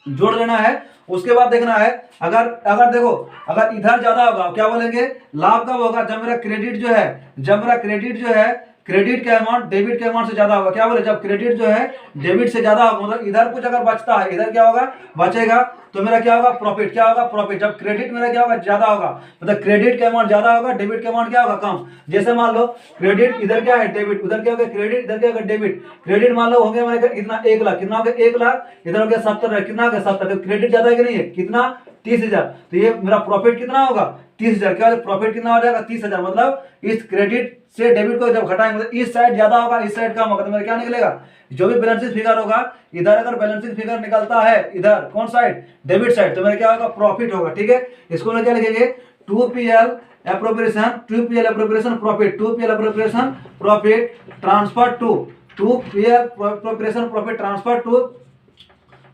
Speaker 1: जोड़ लेना है। उसके बाद देखना है, अगर अगर देखो अगर इधर ज्यादा होगा क्या बोलेंगे, लाभ कब होगा, जब मेरा क्रेडिट जो है, जब मेरा क्रेडिट जो है, क्रेडिट का अमाउंट डेबिट के अमाउंट से ज्यादा होगा, क्या बोले, जब क्रेडिट जो है डेबिट से ज्यादा होगा, मतलब इधर कुछ अगर बचता है, इधर क्या होगा, बचेगा, तो मेरा क्या होगा, प्रॉफिट, क्या होगा, प्रॉफिट। जब क्रेडिट मेरा क्या होगा, ज्यादा होगा, मतलब क्रेडिट का अमाउंट ज्यादा होगा, डेबिट का अमाउंट क्या होगा, कम। जैसे मान लो क्रेडिट इधर क्या है, डेबिट, उधर क्या होगा, क्रेडिट, इधर क्या होगा, डेबिट। क्रेडिट मान लो हो गया मेरे इतना 1 लाख, कितना हो गया, 1 लाख, इधर हो गया 70, कितना हो गया 70, तो क्रेडिट ज्यादा है कि नहीं है, कितना, 30,000, तो ये मेरा प्रॉफिट कितना होगा, 30,000, क्या प्रॉफिट कितना हो जाएगा, 30,000। मतलब इस क्रेडिट से डेबिट को जब घटाएंगे, मतलब इस साइड ज्यादा होगा, इस साइड कम होगा, तो मेरा क्या निकलेगा, जो भी बैलेंसिंग फिगर होगा, इधर अगर बैलेंसिंग फिगर निकलता है, इधर कौन साइड, डेबिट साइड, तो मेरा क्या होगा, प्रॉफिट होगा। ठीक है, इसको क्या लिखेंगे, 2PL appropriation, 2PL appropriation profit, 2PL appropriation profit transfer to, 2PL appropriation profit transfer to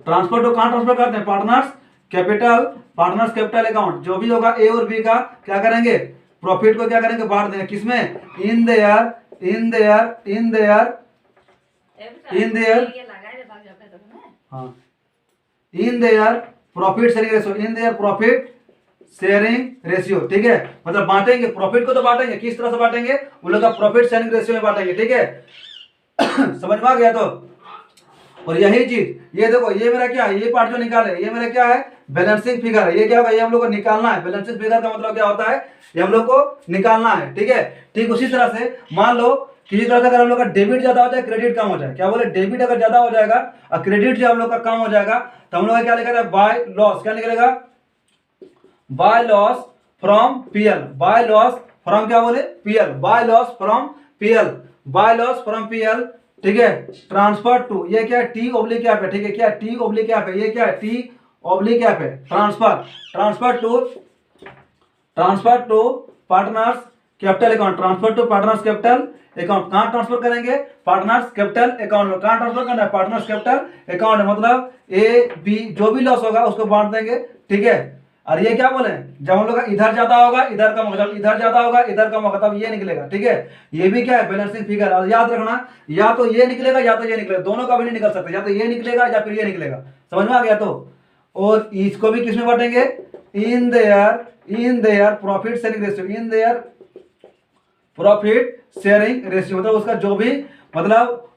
Speaker 1: कहां ट्रांसफर करते हैं, partners capital, partners capital account. जो भी होगा ए और बी का क्या करेंगे, प्रॉफिट को क्या करेंगे, बांट देंगे, किसमें, इन देयर हाँ, in their profit sharing ratio, in their profit sharing ratio. ठीक है, मतलब बांटेंगे, प्रॉफिट को तो बांटेंगे, किस तरह से बांटेंगे, उन लोग का प्रॉफिट शेयरिंग रेशियो में बांटेंगे। ठीक है समझ में आ गया। तो और यही चीज ये देखो, ये मेरा क्या है, ये पार्ट जो निकाले, ये मेरा क्या है, बैलेंसिंग फिगर है। ये क्या होगा, ये हम लोग को निकालना है। बैलेंसिंग फिगर का मतलब क्या होता है, ये हम लोग को निकालना है। ठीक है, ठीक उसी तरह से मान लो किसी तरह से अगर हम लोग का डेबिट ज्यादा हो जाए, क्रेडिट कम हो जाए, क्या बोले, डेबिट अगर ज्यादा हो जाएगा और क्रेडिट जो हम लोग का कम हो जाएगा, तो हम लोग का क्या लिखा, बाय लॉस, क्या निकलेगा, by loss from PL, by loss from क्या बोले, PL, by loss from PL, by loss from PL. ठीक है, ट्रांसफर टू, ये क्या है, टी ओब्लिक कैप है। ठीक है, क्या टी ओब्लिक कैप है, ये क्या है, टी ओब्लिक कैप है, transfer to partners capital account, transfer to partners capital account. कहां ट्रांसफर करेंगे, पार्टनर्स कैपिटल अकाउंट में। कहां ट्रांसफर करना है, पार्टनर्स कैपिटल अकाउंट, मतलब ए बी जो भी लॉस होगा उसको बांट देंगे। ठीक है, और ये क्या बोले, जब हम लोग का इधर ज्यादा होगा इधर कम होगा, जब इधर ज्यादा होगा इधर कम होगा, तब ये निकलेगा। ठीक है, ये भी क्या है, बैलेंसिंग फिगर। और याद रखना, या तो ये निकलेगा या तो ये निकलेगा, दोनों का भी नहीं निकल सकता, या तो ये निकलेगा या फिर ये निकलेगा। समझ में आ गया। तो और इसको भी किसमें बांटेंगे, in their profit sharing ratio, in their profit sharing ratio, मतलब उसका जो भी, मतलब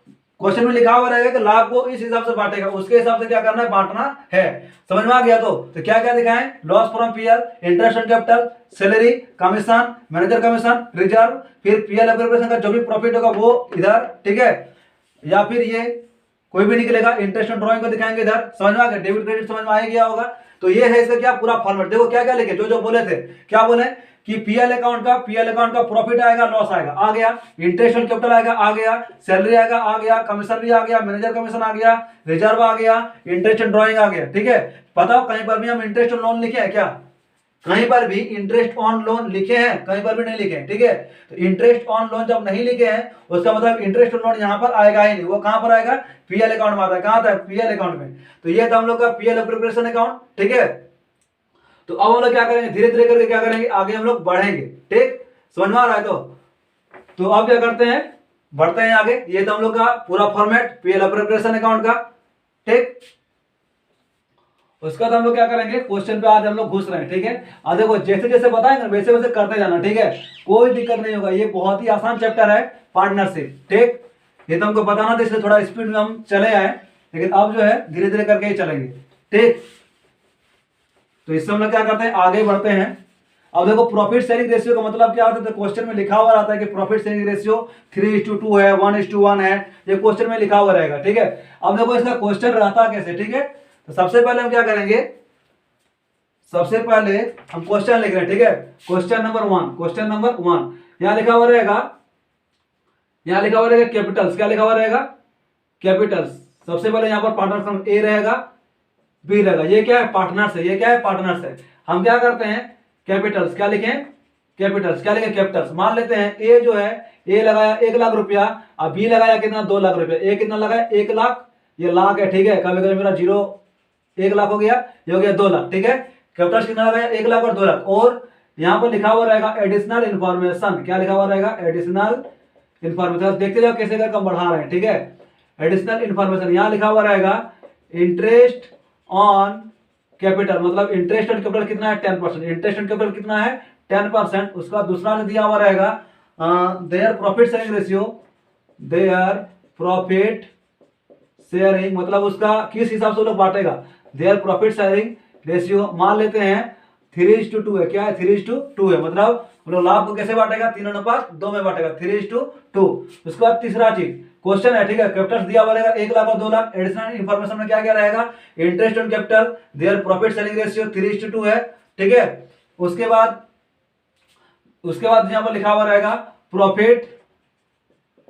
Speaker 1: क्वेश्चन में लिखा हुआ रहेगा कि लाभ को इस हिसाब से बांटेगा, उसके हिसाब से क्या करना है, बांटना है। समझ में आ गया। तो क्या क्या दिखाएं, loss from PL, interest on capital, salary, commission, manager commission, reserve, फिर पीएल एप्रोप्रिएशन का जो भी प्रॉफिट होगा वो इधर। ठीक है, या फिर ये कोई भी निकलेगा, इंटरेस्ट ऑन ड्रॉइंग को दिखाएंगे इधर। समझ में आ गया, डेबिट क्रेडिट समझ में आ गया होगा। तो ये है इसका क्या पूरा फॉर्मेट। देखो क्या क्या लिखे, जो बोले थे, क्या बोले कि पीएल अकाउंट का प्रॉफिट आएगा, लॉस आएगा, आ गया, इंटरेस्ट ऑन कैपिटल आएगा, आ गया, सैलरी आएगा, आ गया, कमीशन भी आ गया, मैनेजर कमीशन आ गया, रिजर्व आ गया, इंटरेस्ट ऑन ड्रॉइंग आ गया। ठीक है, बताओ कहीं पर भी हम इंटरेस्ट ऑन लोन लिखे हैं क्या, कहीं पर भी इंटरेस्ट ऑन लोन लिखे हैं, कहीं पर भी नहीं लिखे हैं। ठीक है, तो इंटरेस्ट ऑन लोन जब नहीं लिखे हैं उसका मतलब इंटरेस्ट ऑन लोन यहां पर आएगा ही नहीं। वो कहां पर आएगा, पीएल अकाउंट में आता है। कहां आता है, पीएल अकाउंट में। तो ये था हम लोग का पीएल एप्रोप्रिएशन अकाउंट। ठीक है, तो अब हम लोग क्या करेंगे, धीरे धीरे करके क्या करेंगे, आगे हम लोग बढ़ेंगे। ठीक, समझ में आ रहा है। तो अब क्या करते हैं, बढ़ते हैं आगे। ये तो हम लोग का पूरा फॉर्मेट पीएल एप्रोप्रिएशन अकाउंट का। ठीक, उसका तो हम लोग क्या करेंगे, क्वेश्चन पे आज हम लोग घुस रहे हैं। ठीक है, आज देखो जैसे जैसे बताएंगे वैसे वैसे करते जाना। ठीक है, कोई दिक्कत नहीं होगा, ये बहुत ही आसान चैप्टर है, पार्टनरशिप। ठीक, ये तो हमको बताना था, इसलिए थोड़ा स्पीड में हम चले आए, लेकिन अब जो है धीरे धीरे करके ही चलेंगे। ठीक, तो इससे हम लोग क्या करते हैं, आगे बढ़ते हैं। अब देखो प्रॉफिट शेयरिंग रेशियो का मतलब क्या होता है, तो क्वेश्चन में लिखा हुआ रहता है कि प्रॉफिट शेयरिंग रेशियो 3:2 है, 1:1 है, ये क्वेश्चन में लिखा हुआ रहेगा। ठीक है, अब देखो इसका क्वेश्चन रहता कैसे। ठीक है, तो सबसे पहले हम क्या करेंगे, सबसे पहले हम क्वेश्चन लिख रहे हैं। ठीक है, क्वेश्चन नंबर 1 यहां लिखा हुआ रहेगा, कैपिटल्स। क्या लिखा हुआ रहेगा, कैपिटल्स। सबसे पहले यहां पर पार्टनर फ्रॉम ए रहेगा, बी रहेगा। ये क्या है, पार्टनर्स है, ये क्या है, पार्टनर्स है। हम क्या करते हैं, कैपिटल्स क्या लिखें, कैपिटल्स, क्या लिखे कैपिटल्स। मान लेते हैं ए जो है, ए लगाया 1 लाख रुपया, अब बी लगाया कितना 2 लाख रुपया। ए कितना लगाया 1 लाख, ये लाख है, ठीक है, कभी कभी मेरा जीरो 1 लाख हो गया, ये हो गया 2 लाख, ठीक है। कैपिटल्स कितना लगाया 1 लाख और 2 लाख। और यहाँ पर लिखा हुआ रहेगा एडिशनल इन्फॉर्मेशन, क्या लिखा हुआ रहेगा एडिशनल इन्फॉर्मेशन। देखते जाओ कैसे करके हम बढ़ा रहे हैं, ठीक है। एडिशनल इन्फॉर्मेशन यहाँ लिखा हुआ रहेगा इंटरेस्ट ऑन कैपिटल, मतलब इंटरेस्ट ऑन कैपिटल कितना है 10%, इंटरेस्ट ऑन कैपिटल कितना है 10%। उसका दूसरा जो दिया हुआ रहेगा their profit sharing ratio, their profit sharing, मतलब उसका किस हिसाब से लोग बांटेगा, देयर प्रॉफिट शेयरिंग रेशियो मान लेते हैं 3:2 है, क्या है 3:2 है, मतलब हम लोग लाभ को कैसे बांटेगा 3:2 में बांटेगा 3:2। उसके बाद तीसरा चीज क्वेश्चन है, ठीक है, कैपिटल्स दिया हुआ रहेगा 1 लाख और 2 लाख। एडिशनल इन्फॉर्मेशन में क्या क्या रहेगा, interest on capital, their profit sharing ratio 3:2 है, ठीक है। उसके बाद यहाँ पर लिखा हुआ रहेगा profit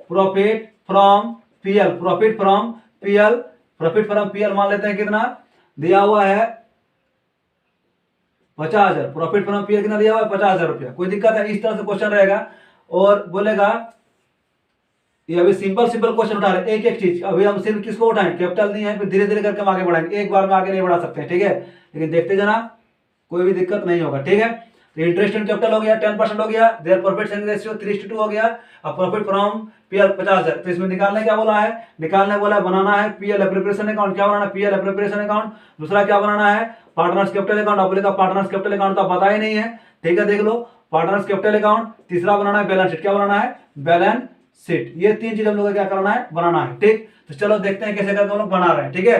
Speaker 1: from PL, profit from PL मान लेते हैं कितना दिया हुआ है 50,000, प्रॉफिट फ्रॉम पीएल कितना दिया हुआ है 50,000 रुपया। कोई दिक्कत है, इस तरह से क्वेश्चन रहेगा। और बोलेगा ये अभी सिंपल क्वेश्चन उठा रहे एक चीज, अभी हम सिर्फ किसको उठाएं कैपिटल नहीं है, फिर धीरे धीरे करके हम आगे बढ़ाएंगे, एक बार में आगे नहीं बढ़ा सकते, ठीक है, लेकिन देखते जाना कोई भी दिक्कत नहीं होगा, ठीक है। तो इंटरेस्ट ऑन कैपिटल हो गया 10% हो गया, देयर प्रॉफिट शेयरिंग रेशियो 3:2 हो गया, अब प्रॉफिट फ्रॉम पीएल 50,000। तो इसमें निकालने क्या बोला है, निकालने बोला है बनाना है पीएल एप्रोप्रिएशन अकाउंट, क्या बनाना है पीएल एप्रोप्रिएशन अकाउंट। दूसरा क्या बनाना है पार्टनर्स कैपिटल अकाउंट, अब बोलेगा पार्टनर्स कैपिटल अकाउंट तो पता ही नहीं है, ठीक है, देख लो पार्टनर्स कैपिटल अकाउंट। तीसरा बनाना है बैलेंस शीट, क्या बनाना है बैलेंस शीट। ये 3 चीज हम लोग को क्या करना है बनाना है, ठीक। तो चलो देखते हैं कैसे करके हम लोग बना रहे हैं, ठीक है।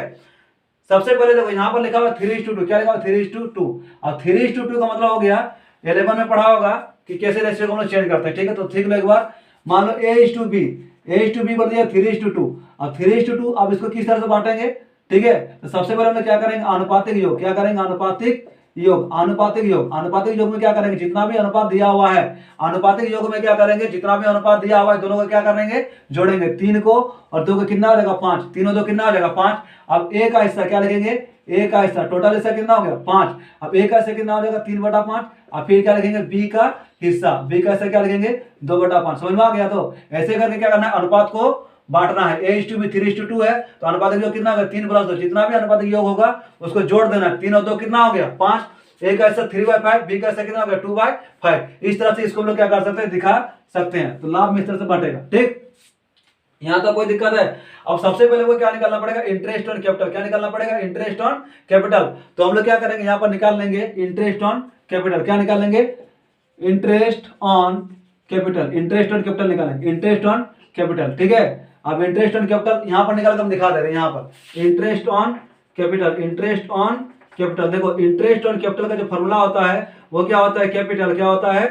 Speaker 1: सबसे पहले देखो यहाँ पर लिखा हुआ 3:2, क्या लिखा हुआ 3:2, और 3:2 का मतलब हो गया 11 में पढ़ा होगा कि कैसे रेशियो को हम लोग चेंज करते हैं, ठीक है। तो ठीक लो एक बार, मान लो A:B कर दिया 3:2, अब 3:2 अब इसको किस तरह से बांटेंगे, ठीक है। तो सबसे पहले हम लोग क्या करेंगे आनुपातिक योग, क्या करेंगे आनुपातिक योग में क्या करेंगे जितना भी अनुपात दिया हुआ है, आनुपातिक योग में क्या करेंगे जितना भी अनुपात दिया हुआ है दोनों को क्या करेंगे जोड़ेंगे, 3 को और 2 को कितना हो जाएगा 5, 3 और 2 कितना हो जाएगा 5। अब A का हिस्सा क्या लिखेंगे, A का हिस्सा टोटल हिस्सा कितना हो गया 5, अब A का हिस्सा कितना हो जाएगा 3/5, अब फिर क्या लिखेंगे B का हिस्सा क्या लिखेंगे 2/5। समझ में आ गया। तो ऐसे करके क्या करना है अनुपात को बांटना है। A:B 3:2 है तो अनुपातिक योग कितना होगा 3 + 2, जितना भी अनुपातिक योग होगा उसको जोड़ देना है। 3 और 2 कितना हो गया 5, A का हिस्सा 3/5, B का हिस्सा कितना हो गया 2/5। इस तरह से इसको हम लोग क्या कर सकते हैं दिखा सकते हैं। तो लाभ में इस तरह से बांटेगा, ठीक। यहां तक कोई दिक्कत है। अब सबसे पहले वो क्या निकालना पड़ेगा इंटरेस्ट ऑन कैपिटल, क्या निकालना पड़ेगा इंटरेस्ट ऑन कैपिटल। तो हम लोग क्या करेंगे यहाँ पर निकाल लेंगे इंटरेस्ट ऑन कैपिटल, क्या निकाल लेंगे इंटरेस्ट ऑन कैपिटल निकालेंगे इंटरेस्ट ऑन कैपिटल, ठीक है। अब इंटरेस्ट ऑन कैपिटल यहाँ पर निकाल कर हम दिखा दे रहे हैं, यहाँ पर इंटरेस्ट ऑन कैपिटल। देखो इंटरेस्ट ऑन कैपिटल का जो फॉर्मूला होता है वो क्या होता है कैपिटल, क्या होता है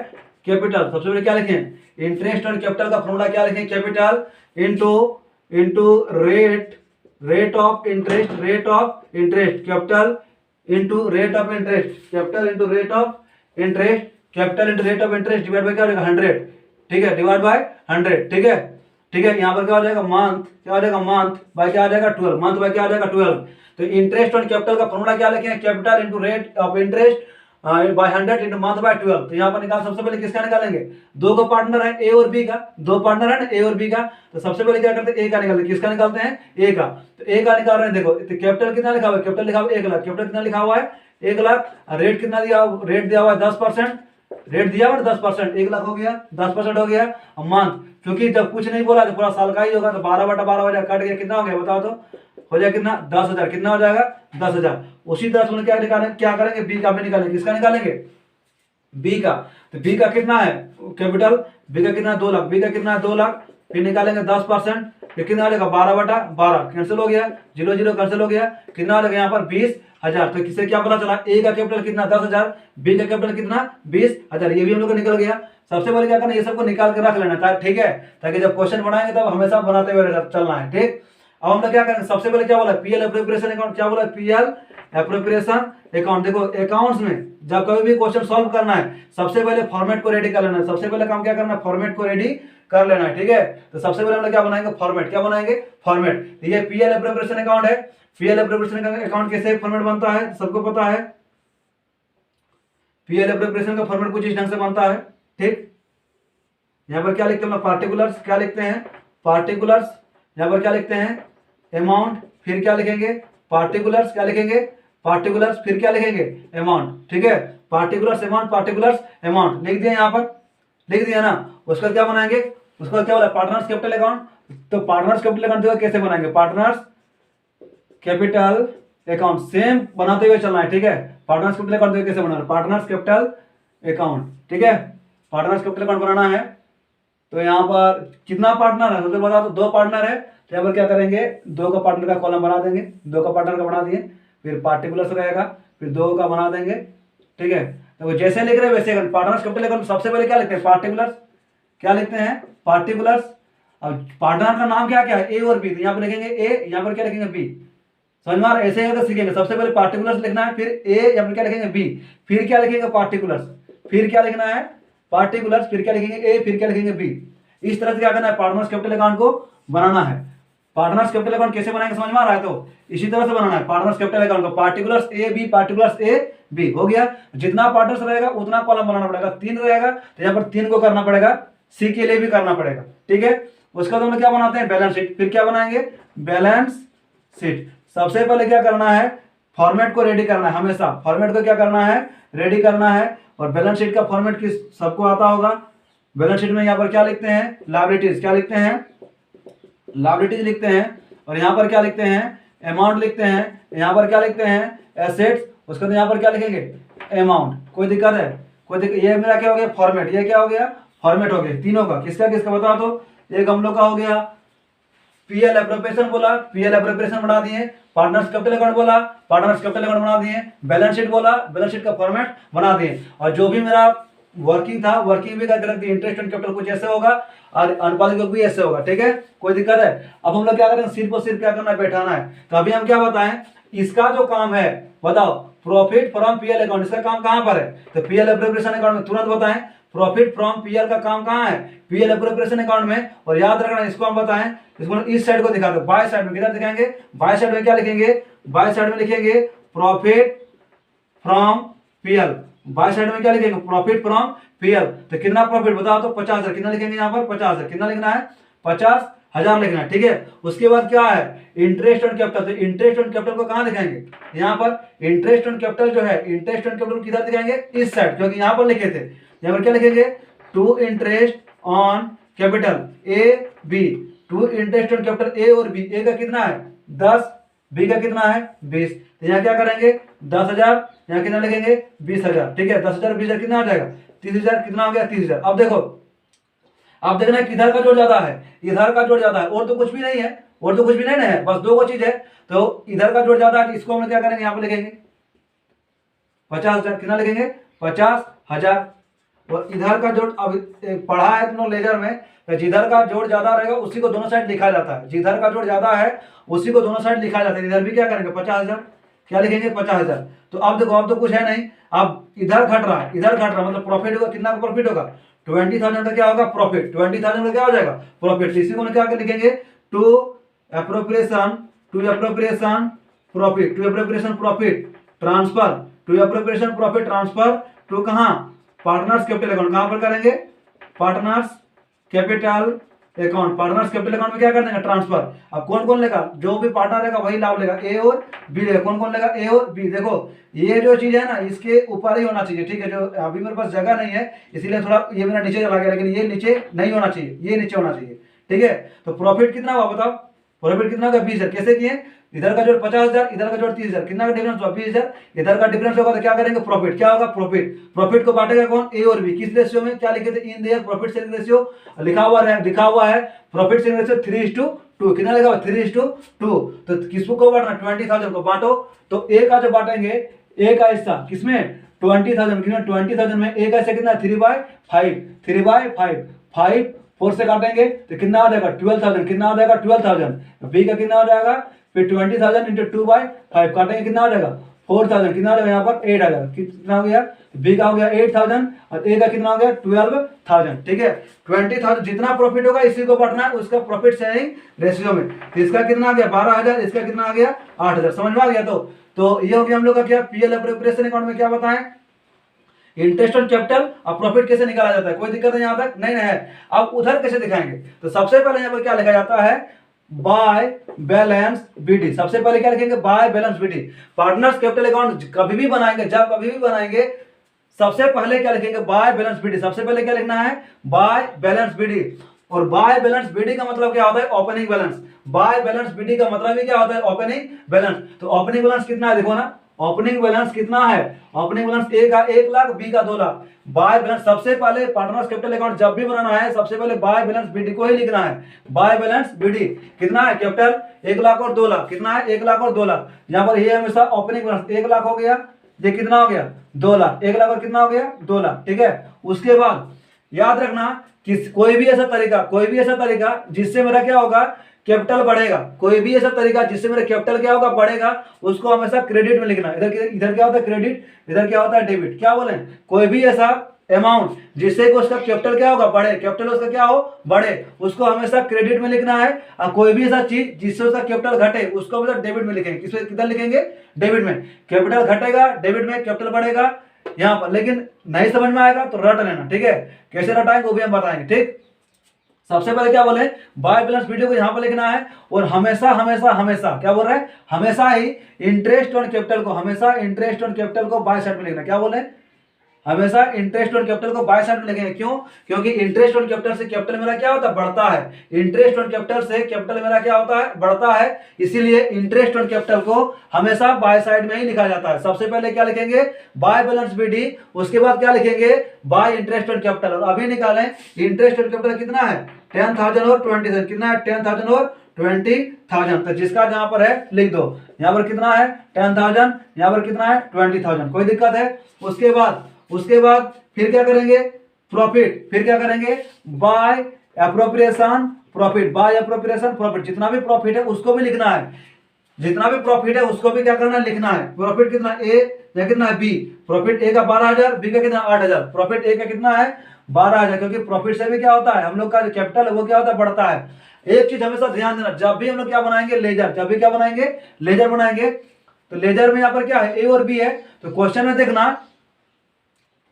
Speaker 1: कैपिटल। सबसे पहले क्या लिखें इंटरेस्ट ऑन कैपिटल का फॉर्मूला क्या लिखें capital into rate of interest capital into rate of interest, capital into rate of interest, capital into rate of interest divide by क्या हो जाएगा 100, ठीक है, डिवाइड बाय 100, ठीक है। यहाँ पर क्या हो जाएगा मंथ, क्या हो जाएगा मंथ बाय क्या आ जाएगा 12, मंथ बाय क्या आ जाएगा 12। तो इंटरेस्ट ऑन कैपिटल का फॉर्मूला क्या लिखें capital into rate of interest by 100 into month by 12। तो यहाँ पर निकाल सबसे पहले किसका निकालेंगे, दो को पार्टनर है ए और बी का, दो पार्टनर है ना ए और बी का। तो सबसे पहले क्या करते हैं ए का निकालते हैं, किसका निकालते हैं ए का। तो ए का निकाल रहे हैं, देखो तो कैपिटल कितना लिखा हुआ है, कैपिटल लिखा हुआ है 1 लाख, कैपिटल कितना लिखा हुआ है 1 लाख, रेट कितना दिया, रेट दिया हुआ है 10%, रेट दिया हुआ 10%, 1 लाख हो गया 10% हो गया। मंथ क्योंकि जब कुछ नहीं बोला तो पूरा साल का ही होगा, तो 12/12 हो जाएगा, कट गया कितना हो गया बताओ तो, हो जाएगा कितना 10,000, कितना हो जाएगा 10,000। उसी तरह से क्या निकालेंगे, क्या करेंगे बी का भी निकालेंगे, किसका निकालेंगे बी का। तो बी का कितना है कैपिटल, बी का कितना 2 लाख, बी का कितना 2 लाख, फिर निकालेंगे 10%, फिर कितना आ जाएगा 12/12 कैंसिल हो गया, 0 0 कैंसिल हो गया, कितना आ जाएगा यहाँ पर 20,000। तो किससे क्या पता चला ए का कैपिटल कितना 10,000, बी का कैपिटल कितना 20,000, ये भी हम लोग को निकल गया। सबसे पहले क्या करना ये सबको निकाल के रख लेना था, ठीक है, ताकि जब क्वेश्चन बनाएंगे तब हमेशा बनाते हुए चलना है, ठीक। अब हम लोग क्या करेंगे सबसे पहले क्या बोला पीएल एप्रोप्रिएशन अकाउंट, क्या बोला पीएल एप्रोप्रिएशन अकाउंट। देखो अकाउंट्स में जब कभी भी क्वेश्चन सॉल्व करना है सबसे पहले फॉर्मेट को रेडी कर लेना है, सबसे पहले काम क्या करना है फॉर्मेट को रेडी कर लेना है, ठीक है। तो सबसे पहले हम लोग क्या बनाएंगे फॉर्मेट, क्या बनाएंगे फॉर्मेट। ये पीएल एप्रोप्रिएशन अकाउंट है, पीएल एप्रोप्रिएशन अकाउंट कैसे फॉर्मेट बनता है सबको पता है, पीएल एप्रोप्रिएशन का फॉर्मेट कुछ इस ढंग से बनता है, ठीक। यहाँ पर क्या लिखते हैं हम लोग, पार्टिकुलर्स क्या लिखते हैं, पार्टिकुलर्स। यहाँ पर क्या लिखते हैं, अमाउंट, फिर क्या लिखेंगे, पार्टिकुलर्स, क्या लिखेंगे, पार्टिकुलर्स, फिर क्या लिखेंगे, अमाउंट। ठीक है, पार्टिकुलर्स अमाउंट, पार्टिकुलर्स अमाउंट लिख दिया, यहाँ पर लिख दिया ना। उसका क्या बनाएंगे, उसका क्या बोला, पार्टनर्स कैपिटल अकाउंट। तो पार्टनर्स कैपिटल अकाउंट जो कैसे बनाएंगे, पार्टनर्स कैपिटल अकाउंट सेम बनाते हुए चलना है। ठीक है, पार्टनर्स कैपिटल अकाउंट कैसे बनाना है, पार्टनर्स कैपिटल अकाउंट। ठीक है, पार्टनर्स कैपिटल अकाउंट बनाना है। तो यहाँ पर कितना पार्टनर है, सबसे बता दो, 2 पार्टनर है। तो यहाँ पर क्या करेंगे, 2 का पार्टनर का कॉलम बना देंगे, 2 का पार्टनर का बना दिए, फिर पार्टिकुलर्स रहेगा, फिर 2 का बना देंगे। ठीक है, तो जैसे लिख रहे हैं वैसे पार्टनर्स कैपिटल अकाउंट सबसे पहले क्या लिखते हैं, पार्टिकुलर्स, क्या लिखते हैं, पार्टिकुलर्स। अब पार्टनर का नाम क्या क्या है, ए और बी, तो यहाँ पर लिखेंगे ए, यहाँ पर क्या लिखेंगे बी। समझ में आ रहा है, ऐसे अगर सीखेंगे, सबसे पहले पार्टिकुलर्स लिखना है, फिर ए, यहाँ पर क्या लिखेंगे बी, फिर क्या लिखेंगे पार्टिकुलर्स, फिर क्या लिखना है पार्टिकुलर्स, फिर क्या लिखेंगे ए, फिर क्या लिखेंगे बी। इस तरह से क्या करना है, पार्टनर्स कैपिटल अकाउंट को बनाना है। पार्टनर्स कैपिटल अकाउंट कैसे बनाएंगे समझ में आ रहा है, तो इसी तरह से बनाना है पार्टनर्स कैपिटल अकाउंट को, particulars A B, particulars A B, हो गया। जितना पार्टनर्स रहेगा उतना कॉलम बनाना पड़ेगा, 3 रहेगा तो यहाँ पर 3 को करना पड़ेगा, सी के लिए भी करना पड़ेगा। ठीक है, उसके बाद हम लोग क्या बनाते हैं, बैलेंस शीट, फिर क्या बनाएंगे, बैलेंस शीट। सबसे पहले क्या करना है, फॉर्मेट को रेडी करना है, हमेशा फॉर्मेट को क्या करना है, रेडी करना है। और बैलेंस शीट का फॉर्मेट किस सबको आता होगा। बैलेंस शीट में यहाँ पर क्या लिखते हैं, लायबिलिटीज, क्या लिखते हैं, लायबिलिटीज लिखते हैं। और यहाँ पर क्या लिखते हैं, अमाउंट लिखते हैं। यहाँ पर क्या लिखते हैं, एसेट्स। उसके बाद यहाँ पर क्या लिखेंगे, अमाउंट। कोई दिक्कत है, कोई दिक्कत, ये मेरा क्या हो गया, फॉर्मेट, ये क्या हो गया, फॉर्मेट हो गया तीनों का। किसका किसका बता दो, एक हम लोग का हो गया पीएल एप्रोप्रिएशन बोला, पीएल एप्रोप्रिएशन बना दिए, पार्टनर्स कैपिटल अकाउंट बोला, पार्टनर्स कैपिटल अकाउंट बना दिए, बैलेंस शीट बोला, बैलेंस शीट का फॉर्मेट बना दिए। और जो भी मेरा वर्किंग था, वर्किंग भी करके रख दी, इंटरेस्ट एंड कैपिटल कुछ ऐसे होगा और अनुपात भी ऐसे होगा। ठीक है, कोई दिक्कत है। अब हम लोग क्या करेंगे, सिर्फ और सिर्फ क्या करना है, बैठाना है। तो अभी हम क्या बताएं, इसका जो काम है बताओ, प्रॉफिट फ्रॉम पीएल अकाउंट, इसका काम कहां पर है, तो पीएल एप्रोप्रिएशन अकाउंट में। तुरंत बताएं, प्रॉफिट फ्रॉम पीएल का काम कहां है, पीएल एप्रोप्रिएशन अकाउंट में। और याद रखना, इसको हम बताएं, इसको इस साइड को दिखा दो, बाय साइड में, किधर दिखाएंगे, बाय साइड में क्या लिखेंगे, बाय साइड में लिखेंगे profit from PL, by side में क्या लिखेंगे, प्रॉफिट फ्रॉम पीएल। तो कितना प्रॉफिट बताओ, तो 50,000, कितना लिखेंगे यहाँ पर 50,000, कितना लिखना है, 50,000 लिखना है। ठीक है, उसके बाद क्या है, इंटरेस्ट ऑन कैपिटल। तो इंटरेस्ट ऑन कैपिटल को कहां दिखाएंगे, यहाँ पर इंटरेस्ट ऑन कैपिटल जो है, इंटरेस्ट ऑन कैपिटल किधर दिखाएंगे, इस साइड, क्योंकि यहाँ पर लिखे थे। यहाँ पर क्या लिखेंगे, to interest on capital A B, to interest on capital A और बी। ए का कितना है 10, बी का कितना है 20। तो यहाँ क्या करेंगे 10,000, यहाँ कितना लिखेंगे 20,000। ठीक है, 10,000 20,000 कितना हो जाएगा 30,000, कितना हो गया 30,000। अब देखो, आप देखना है किधर का जोड़ ज्यादा है, इधर का जोड़ ज्यादा है, और तो कुछ भी नहीं है, और तो कुछ भी नहीं है, बस 2 को चीज है। तो इधर का जोड़ ज्यादा है, इसको हम क्या करेंगे, यहाँ पे लिखेंगे 50,000, कितना लिखेंगे 50,000। और इधर का जोड़, अब पढ़ा है तुम लोग लेजर में, जिधर का जोड़ ज्यादा रहेगा उसी को दोनों साइड लिखा जाता है, जिधर का जोड़ ज्यादा है उसी को दोनों साइड लिखा जाता है। इधर भी क्या करेंगे 50,000, क्या लिखेंगे 50,000। तो अब देखो, अब तो कुछ है नहीं, अब इधर घट रहा है, इधर घट रहा है, मतलब प्रॉफिट होगा, कितना प्रॉफिट होगा 20,000 का क्या होगा प्रॉफिट, 20,000 का क्या हो जाएगा प्रॉफिट। इसी को क्या लिखेंगे, to appropriation, to appropriation profit, to appropriation profit transfer, to appropriation profit transfer to कहां, पार्टनर्स कैपिटल अकाउंट। कहां पर करेंगे, partners capital account. Partners capital account में क्या कर देंगे ट्रांसफर। अब कौन कौन लेगा, जो भी पार्टनर रहेगा वही लाभ लेगा, ए और बी लेगा। कौन कौन लेगा, ए और बी। देखो ये जो चीज है ना, इसके ऊपर ही होना चाहिए। ठीक है, जो अभी मेरे पास जगह नहीं है इसलिए थोड़ा ये मेरा नीचे चला गया, लेकिन ये नीचे नहीं होना चाहिए, ये नीचे होना चाहिए। ठीक है, तो प्रॉफिट कितना हुआ बताओ, प्रॉफिट कितना होगा 20,000। कैसे किए, इधर का जोड़ 50,000, इधर का जोड़ 30,000, कितना का डिफरेंस हुआ 20,000। इधर का डिफरेंस होगा तो क्या करेंगे प्रॉफिट, क्या होगा प्रॉफिट। प्रॉफिट को बांटेगा कौन, ए और बी। किस रेशियो में, क्या लिखे थे, in their profit sharing ratio लिखा हुआ है प्रॉफिट शेयरिंग रेशियो 3:2। कितना लिखा हुआ 3:2। तो किसको को बांटना 20,000 को बांटो। तो ए का जो बांटेंगे, ए का हिस्सा किसमें 20,000, 20,000 में ए का हिस्सा कितना 3/5, 3/5, 5 4 से काटेंगे तो कितना हो जाएगा 12,000, कितना हो जाएगा 12,000। बी का कितना हो जाएगा, फिर 20,000 इंटू 2/5 काटेंगे, कितना हो जाएगा 4,000, कितना हो जाएगा यहाँ पर 8,000, कितना हो गया, बी का हो गया 8,000 और ए का कितना हो गया 12,000। ठीक है, 20,000 जितना प्रॉफिट होगा इसी को बांटना है उसका प्रॉफिट शेयरिंग रेशियो में। तो इसका कितना आ गया 12,000, इसका कितना आ गया 8,000। समझ में आ गया। तो ये हो गया हम लोग का क्या, पीएल एप्रोप्रिएशन अकाउंट में क्या बताएं, इंटरेस्ट ऑन कैपिटल और प्रॉफिट कैसे निकाला जाता है, कोई दिक्कत नहीं यहाँ तक, नहीं है। अब उधर कैसे दिखाएंगे, तो सबसे पहले यहाँ पर क्या लिखा जाता है, बाय बैलेंस बीडी। सबसे पहले क्या लिखेंगे, by balance BD. Partners capital account कभी भी बनाएंगे, जब कभी भी बनाएंगे, सबसे पहले क्या लिखेंगे, बाय बैलेंस बीडी। सबसे पहले क्या लिखना है, बाय बैलेंस बीडी। और बाय बैलेंस बीडी का मतलब क्या होता है, opening balance. By balance BD का मतलब ही क्या होता है, ओपनिंग बैलेंस। तो ओपनिंग बैलेंस कितना है, देखो ना, ओपनिंग बैलेंस कितना है, ओपनिंग बैलेंस ए का 1 लाख, बी का 2 लाख। बाय बैलेंस सबसे पहले पार्टनर्स कैपिटल अकाउंट जब भी बनाना है, सबसे पहले बाय बैलेंस बीडी को ही लिखना है। बाय बैलेंस बीडी कितना है, कैपिटल 1 लाख और 2 लाख, कितना है, 1 लाख और 2 लाख। यहाँ पर ये हमेशा ओपनिंग बैलेंस 1 लाख हो गया, ये कितना हो गया, 2 लाख। 1 लाख और कितना हो गया, 2 लाख, ठीक है। उसके बाद याद रखना कि कोई भी ऐसा तरीका जिससे मेरा क्या होगा, कैपिटल बढ़ेगा, कोई भी ऐसा तरीका जिससे मेरा कैपिटल क्या होगा, बढ़ेगा, उसको हमेशा क्रेडिट में लिखना। इधर क्या होता है, क्रेडिट, इधर क्या होता है, डेबिट। क्या बोले, कोई भी ऐसा अमाउंट जिससे कि उसका कैपिटल क्या होगा, बढ़े, कैपिटल उसका क्या हो, बढ़े, उसको हमेशा क्रेडिट में लिखना है। और कोई भी ऐसा चीज जिससे उसका कैपिटल घटे, उसको हमेशा डेबिट में लिखेंगे। किधर लिखेंगे, डेबिट में। कैपिटल घटेगा डेबिट में, कैपिटल बढ़ेगा यहाँ पर। लेकिन नहीं समझ में आएगा तो रट लेना, ठीक है। कैसे रटाएंगे वो भी हम बताएंगे, ठीक। सबसे पहले क्या बोले, बाय बैलेंस वीडियो को यहां पर लिखना है। और हमेशा हमेशा हमेशा क्या बोल रहे हैं, हमेशा ही इंटरेस्ट ऑन कैपिटल को, हमेशा इंटरेस्ट ऑन कैपिटल को बाय साइड में लिखना। क्या बोले, हमेशा इंटरेस्ट ऑन कैपिटल को बाय साइड में लिखेंगे। क्यों, क्योंकि इंटरेस्ट ऑन कैपिटल से कैपिटल मेरा क्या होता है, बढ़ता है। इंटरेस्ट ऑन कैपिटल से कैपिटल मेरा क्या होता है, बढ़ता है। इसीलिए इंटरेस्ट ऑन कैपिटल को हमेशा बाय साइड में ही लिखा जाता है। सबसे पहले क्या लिखेंगे, बाय बैलेंस बीडी, उसके बाद क्या लिखेंगे, बाय इंटरेस्ट ऑन कैपिटल। और अभी निकालें इंटरेस्ट ऑन कैपिटल कितना है, 10,000 और 20,000, कितना है, 10,000 और 20,000। तो जिसका जहां पर है लिख दो, यहाँ पर कितना है 10,000, यहाँ पर कितना है 20,000, कोई दिक्कत है। उसके बाद फिर क्या करेंगे, प्रॉफिट, फिर क्या करेंगे, by appropriation profit, by appropriation profit. जितना भी प्रॉफिट है उसको भी लिखना है, जितना भी प्रॉफिट है उसको भी क्या करना है, लिखना है। प्रॉफिट कितना, ए या कितना है, बी। प्रॉफिट ए का 12,000, बी का कितना 8,000। प्रॉफिट ए का कितना है 12,000, क्योंकि प्रॉफिट से भी क्या होता है, हम लोग का जो कैपिटल है वो क्या होता है, बढ़ता है। एक चीज हमेशा ध्यान देना, जब भी हम लोग क्या बनाएंगे, लेजर, जब भी क्या बनाएंगे, लेजर बनाएंगे, तो लेजर में यहाँ पर क्या है, ए और बी है। तो क्वेश्चन में देखना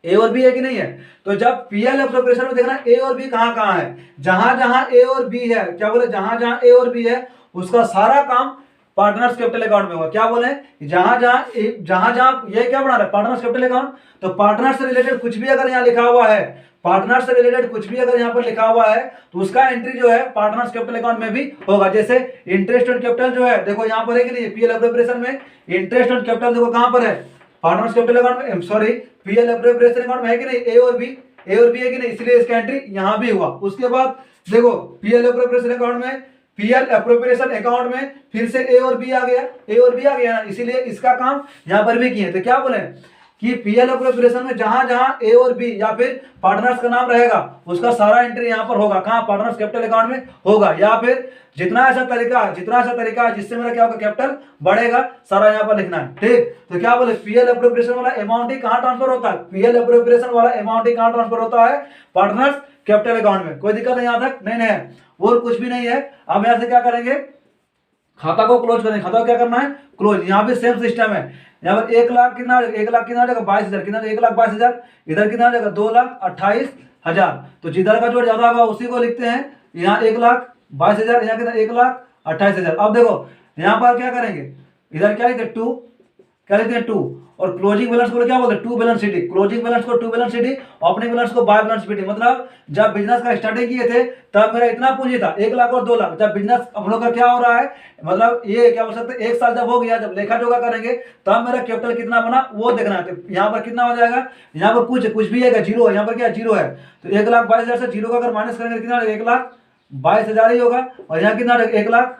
Speaker 1: ए और बी है कि नहीं है। तो जब पीएल एप्रोप्रिएशन में देखना ए और बी कहां कहां है, जहां जहां ए और बी है, क्या बोले, जहां जहां ए और बी है उसका सारा काम पार्टनर्स कैपिटल अकाउंट में होगा। क्या बोले, जहां जहां ये क्या बना रहा है, पार्टनर्स कैपिटल अकाउंट। तो पार्टनर से रिलेटेड कुछ भी अगर यहाँ लिखा हुआ है, पार्टनर से रिलेटेड कुछ भी अगर यहाँ पर लिखा हुआ है, तो उसका एंट्री जो है पार्टनर्स कैपिटल अकाउंट में भी होगा। जैसे इंटरेस्ट ऑन कैपिटल जो है, देखो यहाँ पर है कि नहीं, पीएल एप्रोप्रिएशन में इंटरेस्ट ऑन कैपिटल देखो कहां पर है, पार्टनर्स कैपिटल अकाउंट में, सॉरी पीएल एप्रोप्रिएशन अकाउंट में है कि नहीं, ए और बी है कि नहीं, इसलिए इसका एंट्री यहां भी हुआ। उसके बाद देखो पीएल एप्रोप्रिएशन अकाउंट में, पीएल एप्रोप्रिएशन अकाउंट में फिर से ए और बी आ गया ना, इसीलिए इसका काम यहां पर भी किए। तो क्या बोले कि पीएल एप्रोप्रिएशन में जहां जहां ए और बी या फिर पार्टनर्स का नाम रहेगा उसका सारा एंट्री यहां पर होगा, कहां, पार्टनर्स कैपिटल अकाउंट में होगा। या फिर जितना ऐसा तरीका जिससे मेरा क्या होगा, कैपिटल बढ़ेगा, सारा यहां पर लिखना है, ठीक। तो क्या बोले, पीएल एप्रोप्रिएशन वाला अमाउंट ही कहां ट्रांसफर होता है, पीएल एप्रोप्रिएशन वाला अमाउंट ही कहां ट्रांसफर होता है, पार्टनर्स कैपिटल अकाउंट में। कोई दिक्कत है यहाँ तक, नहीं है, और कुछ भी नहीं है। अब यहां से क्या करेंगे, खाता को क्लोज करेंगे। खाता को क्या करना है, क्लोज। यहाँ भी सेम सिस्टम है। यहाँ पर 1 लाख कितना, 1 लाख कितना हो जाएगा, 22,000, कितना, 1,22,000। इधर कितना हो जाएगा, 2,28,000। तो जिधर का जोड़ ज्यादा होगा उसी को लिखते हैं। यहाँ 1,22,000, यहाँ कितना 1,28,000। अब देखो यहाँ पर क्या करेंगे, इधर क्या लिखते हैं, 2, क्या लिखते हैं 2। और क्लोजिंग बैलेंस को क्या बोलते हैं, 2 बैलेंस शीट। क्लोजिंग बैलेंस को 2 बैलेंस शीट, ओपनिंग बैलेंस को बाय बैलेंस शीट। मतलब जब बिजनेस का स्टार्टिंग किए थे तब मेरा इतना पूंजी था, 1 लाख और 2 लाख। जब बिजनेस हम लोग का क्या हो रहा है, मतलब ये क्या बोल सकते हैं, 1 साल जब हो गया, जब लेखा जोखा करेंगे तब मेरा कैपिटल कितना बना वो देखना है। तो यहाँ पर कितना हो जाएगा, यहाँ पर कुछ भी है, 0 है, यहाँ पर क्या 0 है। तो 1,22,000 से 0 का अगर माइनस करेंगे कितना, 1,22,000 ही होगा। और यहाँ कितना 1 लाख,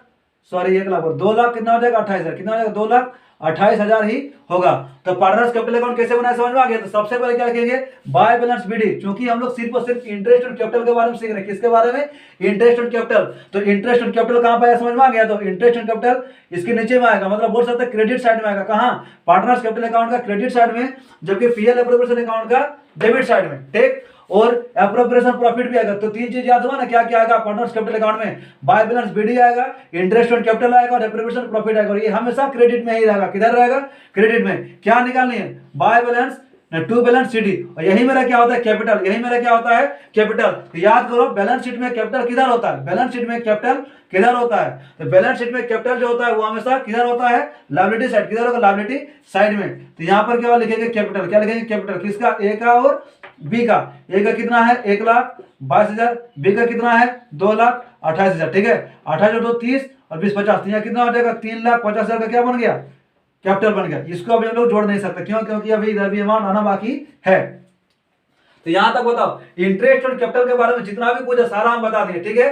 Speaker 1: सॉरी 1 लाख और 2 लाख कितना हो जाएगा, 28,000, कितना हो जाएगा, 2,28,000 ही होगा। तो पार्टनर्स कैपिटल अकाउंट कैसे बनाए समझ में आ गया। तो सबसे पहले क्या लिखेंगे, बाय बैलेंस बीडी, क्योंकि हम लोग सिर्फ और सिर्फ इंटरेस्ट ऑन कैपिटल के बारे में सीख रहे हैं। किसके बारे में, इंटरेस्ट ऑन कैपिटल। तो इंटरेस्ट ऑन कैपिटल कहां पर आया समझ में आ गया। तो इंटरेस्ट ऑन कैपिटल इसके नीचे में आएगा, मतलब बोल सकते हैं क्रेडिट साइड में आएगा। कहां, पार्टनर्स कैपिटल अकाउंट का क्रेडिट साइड में, जबकि पीएल एप्रोप्रिएशन अकाउंट का डेबिट साइड में, ठीक। और एप्रोप्रिएशन प्रॉफिट भी आएगा। तो 3 चीज याद हुआ ना, क्या क्या आएगा पार्टनर्स कैपिटल अकाउंट में, बाय बैलेंस बीडी आएगा, इंटरेस्ट ऑन कैपिटल आएगा और एप्रोप्रिएशन प्रॉफिट आएगा। और ये हमेशा क्रेडिट में ही रहेगा। किधर रहेगा, क्रेडिट में। क्या निकालनी है, by balance to balance sheet, और यही मेरा क्या होता है कैपिटल, यही मेरा क्या होता है कैपिटल। तो याद करो बैलेंस शीट में कैपिटल किधर होता है, बैलेंस शीट में कैपिटल किधर होता है, तो बैलेंस शीट में कैपिटल जो होता है वो हमेशा किधर होता है, लायबिलिटी साइड, किधर होगा लायबिलिटी साइड में। तो यहाँ पर क्या लिखेंगे कैपिटल, क्या लिखेंगे कैपिटल, किसका, ए का और बी का। ए का कितना है 1,22,000, बी का कितना है 2,28,000, ठीक है। 28 और 2 30 और 20 50, तो यहाँ कितना आ जाएगा 3,50,000 का क्या बन गया कैपिटल बन गया। इसको अभी हम लोग जोड़ नहीं सकते, क्यों, क्योंकि अभी इधर भी अमाउंट आना बाकी है। तो यहां तक बताओ इंटरेस्ट और कैपिटल के बारे में जितना भी कुछ है सारा हम बता दिए, ठीक है।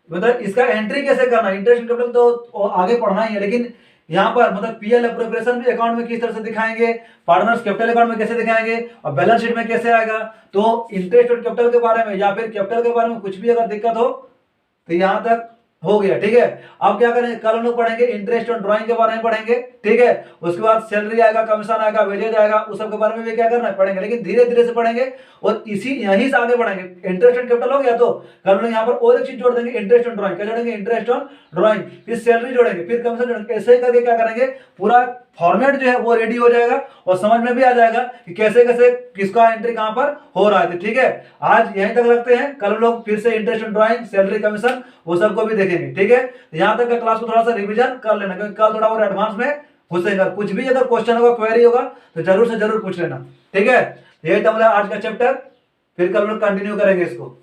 Speaker 1: मतलब इसका एंट्री कैसे करना, इंटरेस्ट कैपिटल तो आगे पढ़ना ही है, लेकिन यहाँ पर मतलब पीएल अप्रोप्रिएशन भी अकाउंट में किस तरह से दिखाएंगे, पार्टनर्स कैपिटल अकाउंट में कैसे दिखाएंगे और बैलेंस शीट में कैसे आएगा। तो इंटरेस्ट और कैपिटल के बारे में या फिर कैपिटल के बारे में कुछ भी अगर दिक्कत हो तो यहाँ तक हो गया, ठीक है। अब क्या करेंगे, कल हम लोग पढ़ेंगे इंटरेस्ट और ड्राइंग के बारे में पढ़ेंगे, ठीक है। उसके बाद सैलरी आएगा, कमीशन आएगा, वेजेज आएगा, उस सब के बारे में भी क्या करना है पढ़ेंगे, लेकिन धीरे धीरे से पढ़ेंगे और इसी यहीं से आगे बढ़ेंगे। इंटरेस्ट एंड कैपिटल हो गया, तो कल हम लोग यहाँ पर और एक चीज जोड़ देंगे, इंटरेस्ट एंड ड्राइंग। क्या जोड़ेंगे, इंटरेस्ट और ड्राइंग, फिर सैलरी जोड़ेंगे, फिर कमीशन जोड़ेंगे। ऐसे ही करके क्या करेंगे, पूरा फॉर्मेट जो है वो रेडी हो जाएगा और समझ में भी आ जाएगा कि कैसे कैसे किसका एंट्री कहां पर हो रहा है। तो ठीक है, आज यहीं तक रखते हैं, कल लोग फिर से interest and drawing, salary, commission वो सबको भी देखेंगे, ठीक है। यहां तक का क्लास को थोड़ा सा रिवीजन कर लेना, क्योंकि कल थोड़ा और एडवांस में घुसेगा। कुछ भी अगर क्वेश्चन होगा, क्वेरी होगा तो जरूर से जरूर पूछ लेना, ठीक है। यही था आज का चैप्टर, फिर कल लोग कंटिन्यू करेंगे इसको।